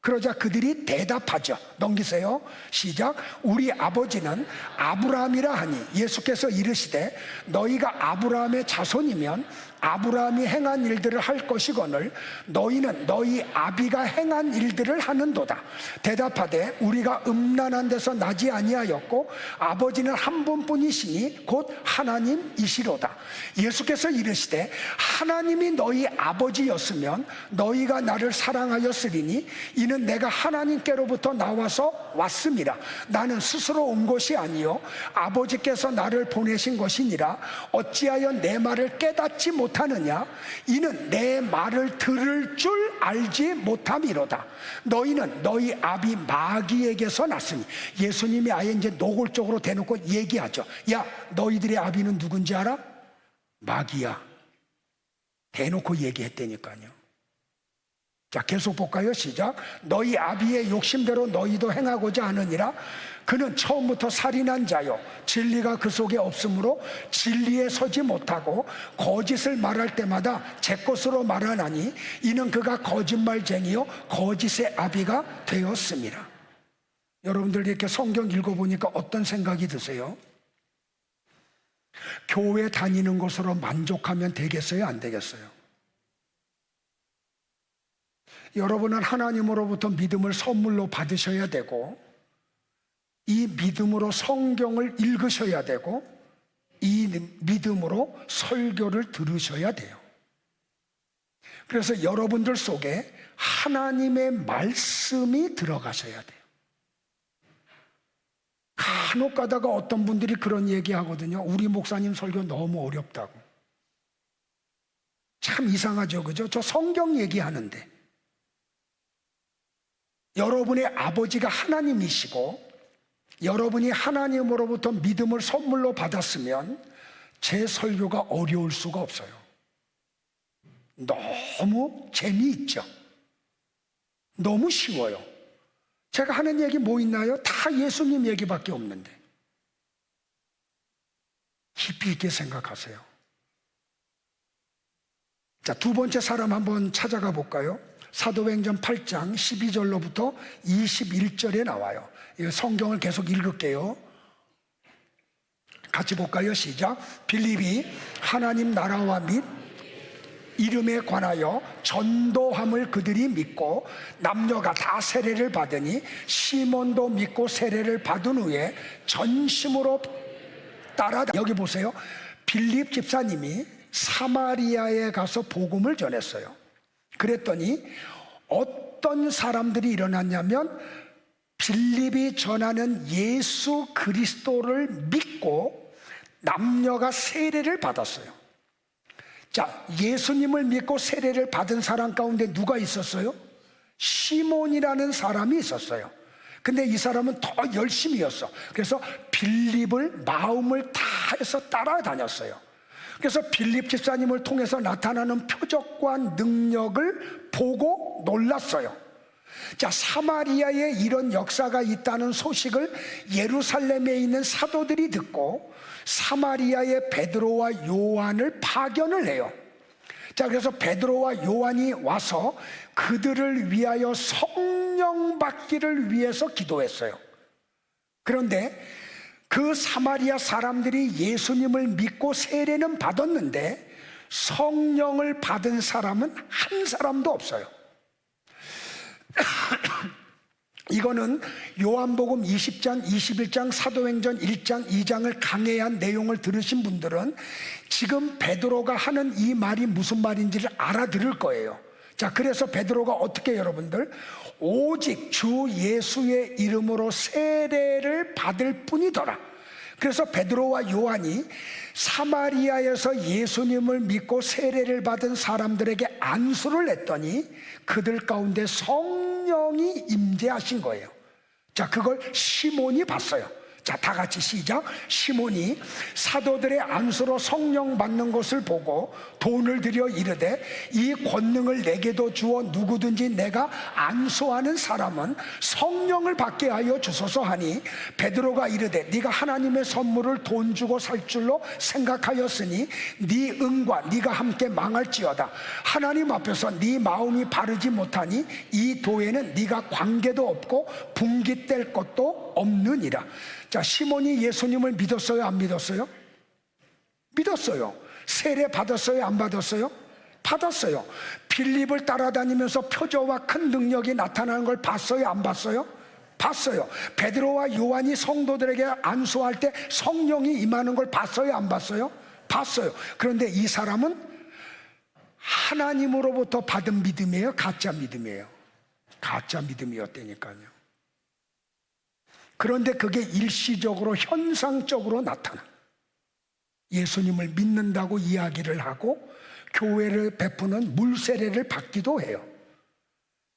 그러자 그들이 대답하죠. 넘기세요. 시작. 우리 아버지는 아브라함이라 하니, 예수께서 이르시되 너희가 아브라함의 자손이면 아브라함이 행한 일들을 할 것이거늘 너희는 너희 아비가 행한 일들을 하는도다. 대답하되 우리가 음란한 데서 나지 아니하였고 아버지는 한 분뿐이시니 곧 하나님이시로다. 예수께서 이르시되 하나님이 너희 아버지였으면 너희가 나를 사랑하였으리니 이는 내가 하나님께로부터 나와서 왔음이라. 나는 스스로 온 것이 아니요 아버지께서 나를 보내신 것이니라. 어찌하여 내 말을 깨닫지 못하느냐? 이는 내 말을 들을 줄 알지 못함이로다. 너희는 너희 아비 마귀에게서 났으니, 예수님이 아예 이제 노골적으로 대놓고 얘기하죠. 야, 너희들의 아비는 누군지 알아? 마귀야. 대놓고 얘기했다니까요. 자, 계속 볼까요? 시작. 너희 아비의 욕심대로 너희도 행하고자 하느니라. 그는 처음부터 살인한 자요 진리가 그 속에 없으므로 진리에 서지 못하고 거짓을 말할 때마다 제 것으로 말하나니 이는 그가 거짓말쟁이요 거짓의 아비가 되었습니다. 여러분들 이렇게 성경 읽어보니까 어떤 생각이 드세요? 교회 다니는 것으로 만족하면 되겠어요? 안 되겠어요? 여러분은 하나님으로부터 믿음을 선물로 받으셔야 되고, 이 믿음으로 성경을 읽으셔야 되고, 이 믿음으로 설교를 들으셔야 돼요. 그래서 여러분들 속에 하나님의 말씀이 들어가셔야 돼요. 간혹 가다가 어떤 분들이 그런 얘기 하거든요. 우리 목사님 설교 너무 어렵다고. 참 이상하죠, 그죠? 저 성경 얘기하는데 여러분의 아버지가 하나님이시고 여러분이 하나님으로부터 믿음을 선물로 받았으면 제 설교가 어려울 수가 없어요. 너무 재미있죠. 너무 쉬워요. 제가 하는 얘기 뭐 있나요? 다 예수님 얘기밖에 없는데. 깊이 있게 생각하세요. 자, 두 번째 사람 한번 찾아가 볼까요? 사도행전 8장 12절로부터 21절에 나와요. 이 성경을 계속 읽을게요. 같이 볼까요? 시작. 빌립이 하나님 나라와 및 이름에 관하여 전도함을 그들이 믿고 남녀가 다 세례를 받으니 시몬도 믿고 세례를 받은 후에 전심으로 따라. 여기 보세요. 빌립 집사님이 사마리아에 가서 복음을 전했어요. 그랬더니 어떤 사람들이 일어났냐면 빌립이 전하는 예수 그리스도를 믿고 남녀가 세례를 받았어요. 자, 예수님을 믿고 세례를 받은 사람 가운데 누가 있었어요? 시몬이라는 사람이 있었어요. 근데 이 사람은 더 열심히였어. 그래서 빌립을 마음을 다해서 따라다녔어요. 그래서 빌립 집사님을 통해서 나타나는 표적과 능력을 보고 놀랐어요. 자, 사마리아에 이런 역사가 있다는 소식을 예루살렘에 있는 사도들이 듣고 사마리아의 베드로와 요한을 파견을 해요. 자, 그래서 베드로와 요한이 와서 그들을 위하여 성령 받기를 위해서 기도했어요. 그런데 그 사마리아 사람들이 예수님을 믿고 세례는 받았는데 성령을 받은 사람은 한 사람도 없어요. 이거는 요한복음 20장, 21장, 사도행전 1장, 2장을 강해한 내용을 들으신 분들은 지금 베드로가 하는 이 말이 무슨 말인지를 알아들을 거예요. 자, 그래서 베드로가 어떻게 여러분들 오직 주 예수의 이름으로 세례를 받을 뿐이더라. 그래서 베드로와 요한이 사마리아에서 예수님을 믿고 세례를 받은 사람들에게 안수를 했더니 그들 가운데 성령이 임재하신 거예요. 자, 그걸 시몬이 봤어요. 자, 다 같이 시작. 시몬이 사도들의 안수로 성령 받는 것을 보고 돈을 들여 이르되 이 권능을 내게도 주어 누구든지 내가 안수하는 사람은 성령을 받게 하여 주소서 하니 베드로가 이르되 네가 하나님의 선물을 돈 주고 살 줄로 생각하였으니 네 은과 네가 함께 망할지어다. 하나님 앞에서 네 마음이 바르지 못하니 이 도에는 네가 관계도 없고 분깃될 것도 없느니라. 자, 시몬이 예수님을 믿었어요? 안 믿었어요? 믿었어요. 세례 받았어요? 안 받았어요? 받았어요. 빌립을 따라다니면서 표적과 큰 능력이 나타나는 걸 봤어요? 안 봤어요? 봤어요. 베드로와 요한이 성도들에게 안수할 때 성령이 임하는 걸 봤어요? 안 봤어요? 봤어요. 그런데 이 사람은 하나님으로부터 받은 믿음이에요? 가짜 믿음이에요? 가짜 믿음이었다니까요. 그런데 그게 일시적으로 현상적으로 나타나. 예수님을 믿는다고 이야기를 하고 교회를 베푸는 물세례를 받기도 해요.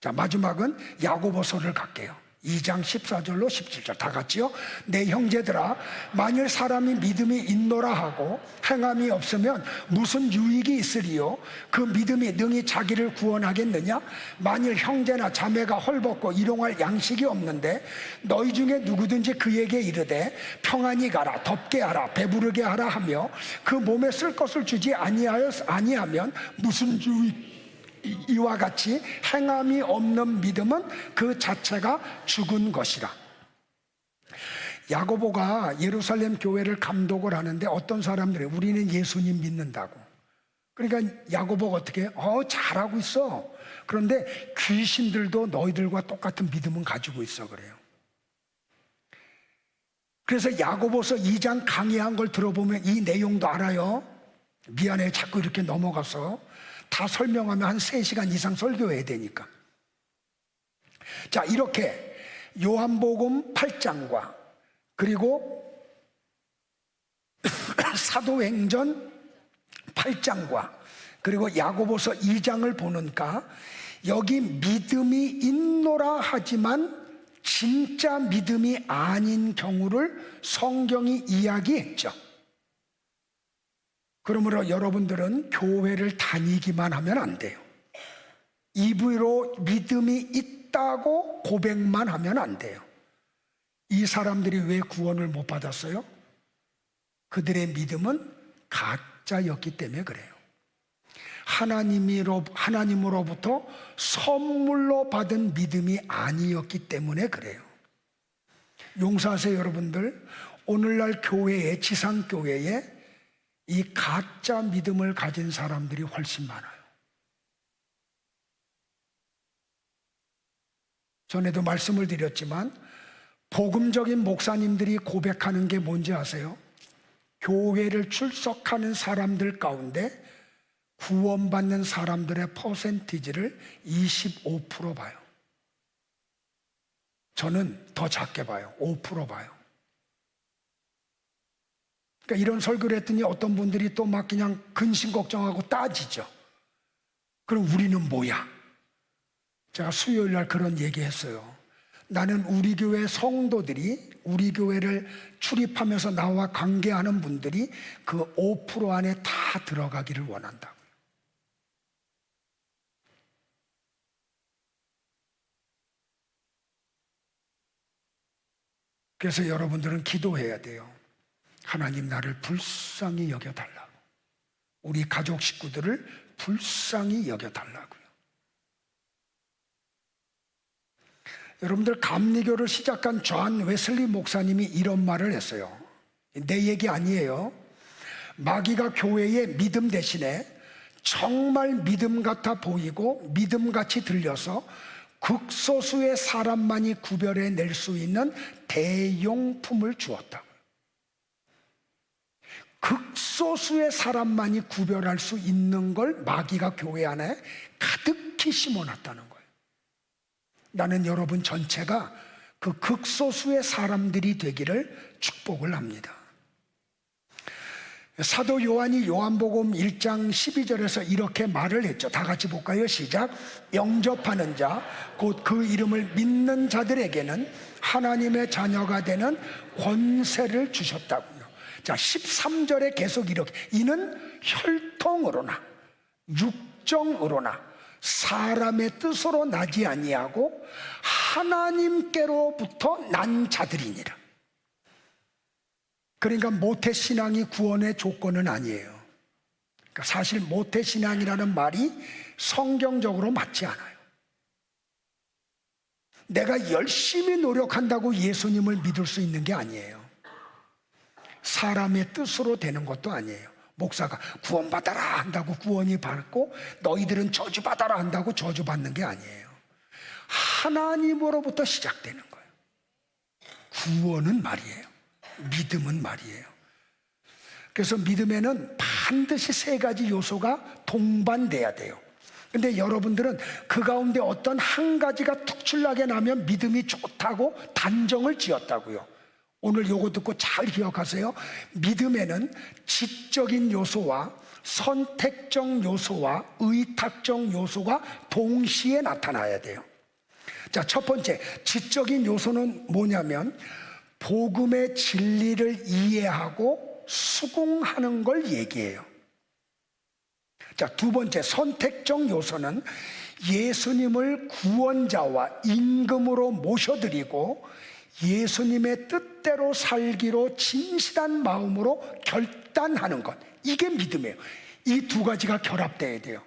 자, 마지막은 야고보서를 갈게요. 2장 14절로 17절 다 같이요. 내 형제들아, 만일 사람이 믿음이 있노라 하고 행함이 없으면 무슨 유익이 있으리요? 그 믿음이 능히 자기를 구원하겠느냐? 만일 형제나 자매가 헐벗고 일용할 양식이 없는데 너희 중에 누구든지 그에게 이르되 평안히 가라, 덥게 하라, 배부르게 하라 하며 그 몸에 쓸 것을 주지 아니하면 무슨 유익? 이와 같이 행함이 없는 믿음은 그 자체가 죽은 것이라. 야고보가 예루살렘 교회를 감독을 하는데 어떤 사람들이 우리는 예수님 믿는다고. 그러니까 야고보가 어떻게 해? 잘하고 있어. 그런데 귀신들도 너희들과 똑같은 믿음은 가지고 있어 그래요. 그래서 야고보서 2장 강의한 걸 들어보면 이 내용도 알아요. 미안해요, 자꾸 이렇게 넘어가서 다 설명하면 한 3시간 이상 설교해야 되니까. 자, 이렇게 요한복음 8장과 그리고 사도행전 8장과 그리고 야고보서 2장을 보니까 여기 믿음이 있노라 하지만 진짜 믿음이 아닌 경우를 성경이 이야기했죠. 그러므로 여러분들은 교회를 다니기만 하면 안 돼요. 입으로 믿음이 있다고 고백만 하면 안 돼요. 이 사람들이 왜 구원을 못 받았어요? 그들의 믿음은 가짜였기 때문에 그래요. 하나님으로부터 선물로 받은 믿음이 아니었기 때문에 그래요. 용서하세요, 여러분들. 오늘날 교회에, 지상교회에 이 가짜 믿음을 가진 사람들이 훨씬 많아요. 전에도 말씀을 드렸지만 복음적인 목사님들이 고백하는 게 뭔지 아세요? 교회를 출석하는 사람들 가운데 구원받는 사람들의 퍼센티지를 25% 봐요. 저는 더 작게 봐요. 5% 봐요. 그러니까 이런 설교를 했더니 어떤 분들이 또 막 그냥 근심 걱정하고 따지죠. 그럼 우리는 뭐야? 제가 수요일 날 그런 얘기했어요. 나는 우리 교회 성도들이, 우리 교회를 출입하면서 나와 관계하는 분들이 그 5% 안에 다 들어가기를 원한다고요. 그래서 여러분들은 기도해야 돼요. 하나님, 나를 불쌍히 여겨달라고. 우리 가족 식구들을 불쌍히 여겨달라고요. 여러분들, 감리교를 시작한 존 웨슬리 목사님이 이런 말을 했어요. 내 얘기 아니에요. 마귀가 교회의 믿음 대신에 정말 믿음 같아 보이고 믿음같이 들려서 극소수의 사람만이 구별해낼 수 있는 대용품을 주었다고요. 극소수의 사람만이 구별할 수 있는 걸 마귀가 교회 안에 가득히 심어놨다는 거예요. 나는 여러분 전체가 그 극소수의 사람들이 되기를 축복을 합니다. 사도 요한이 요한복음 1장 12절에서 이렇게 말을 했죠. 다 같이 볼까요? 시작. 영접하는 자, 곧 그 이름을 믿는 자들에게는 하나님의 자녀가 되는 권세를 주셨다고요. 자, 13절에 계속 이렇게, 이는 혈통으로나 육정으로나 사람의 뜻으로 나지 아니하고 하나님께로부터 난 자들이니라. 그러니까 모태신앙이 구원의 조건은 아니에요. 그러니까 사실 모태신앙이라는 말이 성경적으로 맞지 않아요. 내가 열심히 노력한다고 예수님을 믿을 수 있는 게 아니에요. 사람의 뜻으로 되는 것도 아니에요. 목사가 구원받아라 한다고 구원이 받고 너희들은 저주받아라 한다고 저주받는 게 아니에요. 하나님으로부터 시작되는 거예요. 구원은 말이에요. 믿음은 말이에요. 그래서 믿음에는 반드시 세 가지 요소가 동반돼야 돼요. 근데 여러분들은 그 가운데 어떤 한 가지가 특출나게 나면 믿음이 좋다고 단정을 지었다고요. 오늘 요거 듣고 잘 기억하세요. 믿음에는 지적인 요소와 선택적 요소와 의탁적 요소가 동시에 나타나야 돼요. 자, 첫 번째 지적인 요소는 뭐냐면 복음의 진리를 이해하고 수긍하는 걸 얘기해요. 자, 두 번째 선택적 요소는 예수님을 구원자와 임금으로 모셔드리고 예수님의 뜻대로 살기로 진실한 마음으로 결단하는 것, 이게 믿음이에요. 이 두 가지가 결합돼야 돼요.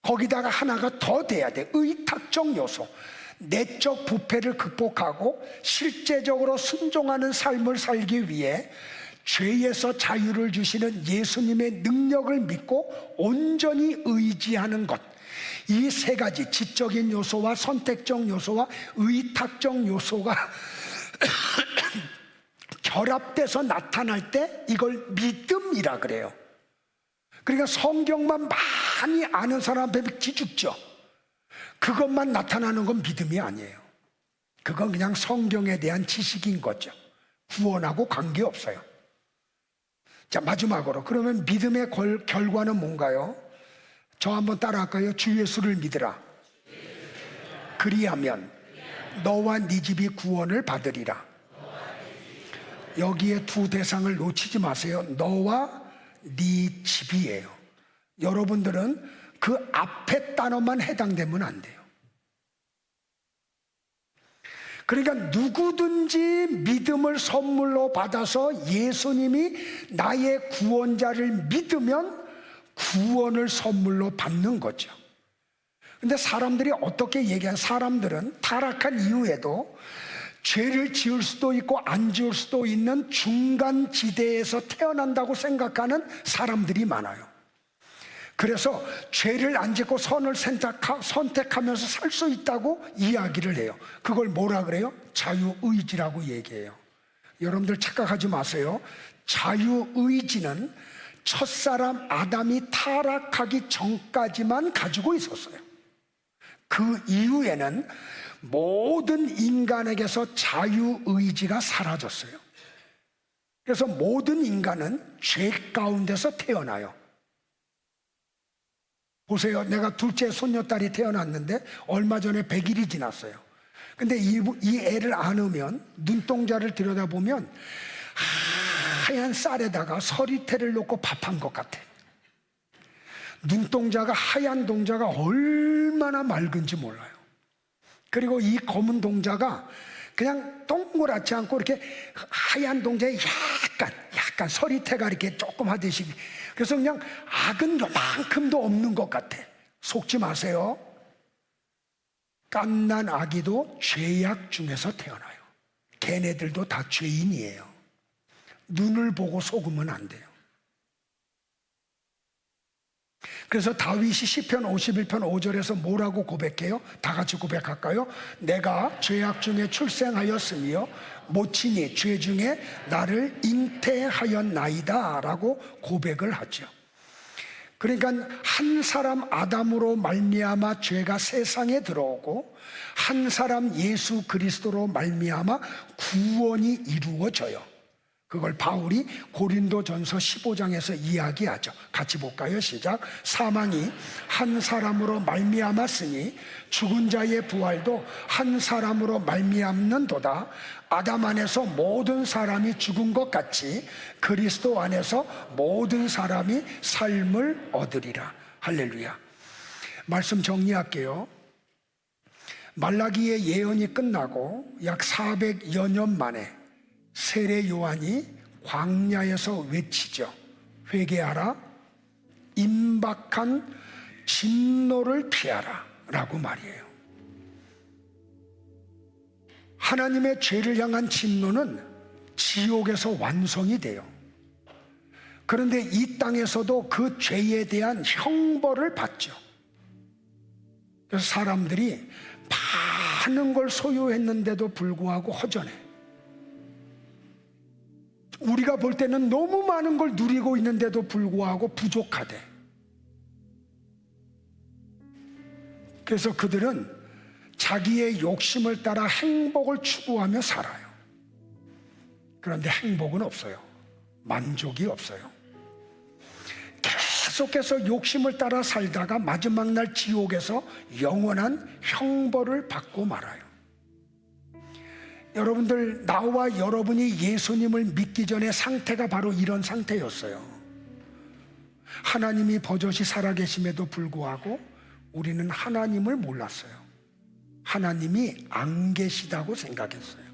거기다가 하나가 더 돼야 돼. 의탁적 요소. 내적 부패를 극복하고 실제적으로 순종하는 삶을 살기 위해 죄에서 자유를 주시는 예수님의 능력을 믿고 온전히 의지하는 것, 이 세 가지 지적인 요소와 선택적 요소와 의탁적 요소가 결합돼서 나타날 때 이걸 믿음이라 그래요. 그러니까 성경만 많이 아는 사람 앞에 기죽죠. 그것만 나타나는 건 믿음이 아니에요. 그건 그냥 성경에 대한 지식인 거죠. 구원하고 관계없어요. 자, 마지막으로 그러면 믿음의 결과는 뭔가요? 저 한번 따라할까요? 주 예수를 믿으라. 그리하면 너와 네 집이 구원을 받으리라. 여기에 두 대상을 놓치지 마세요. 너와 네 집이에요. 여러분들은 그 앞에 단어만 해당되면 안 돼요. 그러니까 누구든지 믿음을 선물로 받아서 예수님이 나의 구원자를 믿으면 구원을 선물로 받는 거죠. 근데 사람들이 어떻게 얘기한, 사람들은 타락한 이후에도 죄를 지을 수도 있고 안 지을 수도 있는 중간 지대에서 태어난다고 생각하는 사람들이 많아요. 그래서 죄를 안 짓고 선을 선택하면서 살 수 있다고 이야기를 해요. 그걸 뭐라 그래요? 자유의지라고 얘기해요. 여러분들 착각하지 마세요. 자유의지는 첫사람 아담이 타락하기 전까지만 가지고 있었어요. 그 이후에는 모든 인간에게서 자유의지가 사라졌어요. 그래서 모든 인간은 죄 가운데서 태어나요. 보세요. 내가 둘째 손녀딸이 태어났는데 얼마 전에 100일이 지났어요. 근데 이 애를 안으면, 눈동자를 들여다보면 하얀 쌀에다가 서리태를 놓고 밥한 것 같아. 눈동자가, 하얀 동자가 얼마나 맑은지 몰라요. 그리고 이 검은 동자가 그냥 동그랗지 않고 이렇게 하얀 동자에 약간 서리태가 이렇게 조금 하듯이, 그래서 그냥 악은 요만큼도 없는 것 같아. 속지 마세요. 갓난 아기도 죄악 중에서 태어나요. 걔네들도 다 죄인이에요. 눈을 보고 속으면 안 돼요. 그래서 다윗이 시편 51편 5절에서 뭐라고 고백해요? 다 같이 고백할까요? 내가 죄악 중에 출생하였으며 모친이 죄 중에 나를 잉태하였나이다 라고 고백을 하죠. 그러니까 한 사람 아담으로 말미암아 죄가 세상에 들어오고 한 사람 예수 그리스도로 말미암아 구원이 이루어져요. 그걸 바울이 고린도전서 15장에서 이야기하죠. 같이 볼까요? 시작. 사망이 한 사람으로 말미암았으니 죽은 자의 부활도 한 사람으로 말미암는도다. 아담 안에서 모든 사람이 죽은 것 같이 그리스도 안에서 모든 사람이 삶을 얻으리라. 할렐루야. 말씀 정리할게요. 말라기의 예언이 끝나고 약 400여 년 만에 세례 요한이 광야에서 외치죠. 회개하라, 임박한 진노를 피하라 라고 말이에요. 하나님의 죄를 향한 진노는 지옥에서 완성이 돼요. 그런데 이 땅에서도 그 죄에 대한 형벌을 받죠. 그래서 사람들이 많은 걸 소유했는데도 불구하고 허전해. 우리가 볼 때는 너무 많은 걸 누리고 있는데도 불구하고 부족하대. 그래서 그들은 자기의 욕심을 따라 행복을 추구하며 살아요. 그런데 행복은 없어요. 만족이 없어요. 계속해서 욕심을 따라 살다가 마지막 날 지옥에서 영원한 형벌을 받고 말아요. 여러분들, 나와 여러분이 예수님을 믿기 전에 상태가 바로 이런 상태였어요. 하나님이 버젓이 살아계심에도 불구하고 우리는 하나님을 몰랐어요. 하나님이 안 계시다고 생각했어요.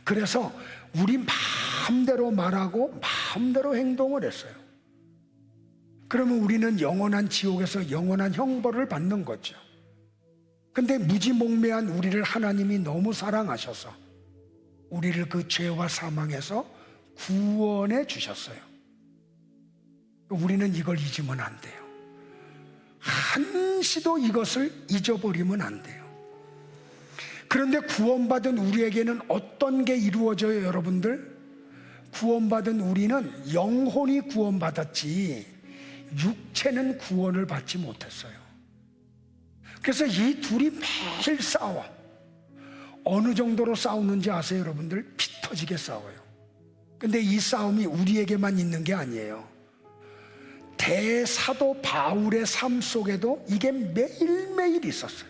그래서 우리 마음대로 말하고 마음대로 행동을 했어요. 그러면 우리는 영원한 지옥에서 영원한 형벌을 받는 거죠. 근데 무지몽매한 우리를 하나님이 너무 사랑하셔서 우리를 그 죄와 사망에서 구원해 주셨어요. 우리는 이걸 잊으면 안 돼요. 한시도 이것을 잊어버리면 안 돼요. 그런데 구원받은 우리에게는 어떤 게 이루어져요, 여러분들? 구원받은 우리는 영혼이 구원받았지 육체는 구원을 받지 못했어요. 그래서 이 둘이 매일 싸워. 어느 정도로 싸우는지 아세요, 여러분들? 피 터지게 싸워요. 근데 이 싸움이 우리에게만 있는 게 아니에요. 대사도 바울의 삶 속에도 이게 매일매일 있었어요.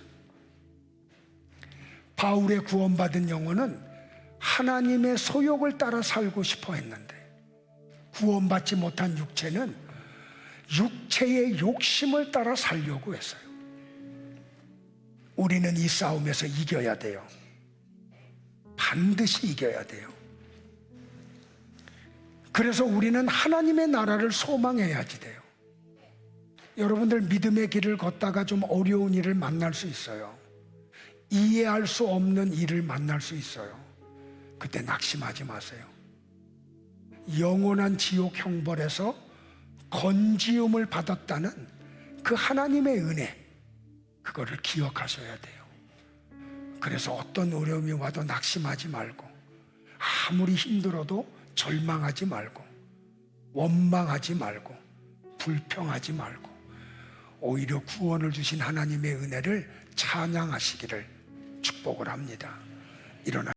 바울의 구원받은 영혼은 하나님의 소욕을 따라 살고 싶어 했는데, 구원받지 못한 육체는 육체의 욕심을 따라 살려고 했어요. 우리는 이 싸움에서 이겨야 돼요. 반드시 이겨야 돼요. 그래서 우리는 하나님의 나라를 소망해야지 돼요. 여러분들 믿음의 길을 걷다가 좀 어려운 일을 만날 수 있어요. 이해할 수 없는 일을 만날 수 있어요. 그때 낙심하지 마세요. 영원한 지옥 형벌에서 건지움을 받았다는 그 하나님의 은혜, 그거를 기억하셔야 돼요. 그래서 어떤 어려움이 와도 낙심하지 말고, 아무리 힘들어도 절망하지 말고, 원망하지 말고, 불평하지 말고, 오히려 구원을 주신 하나님의 은혜를 찬양하시기를 축복을 합니다. 일어나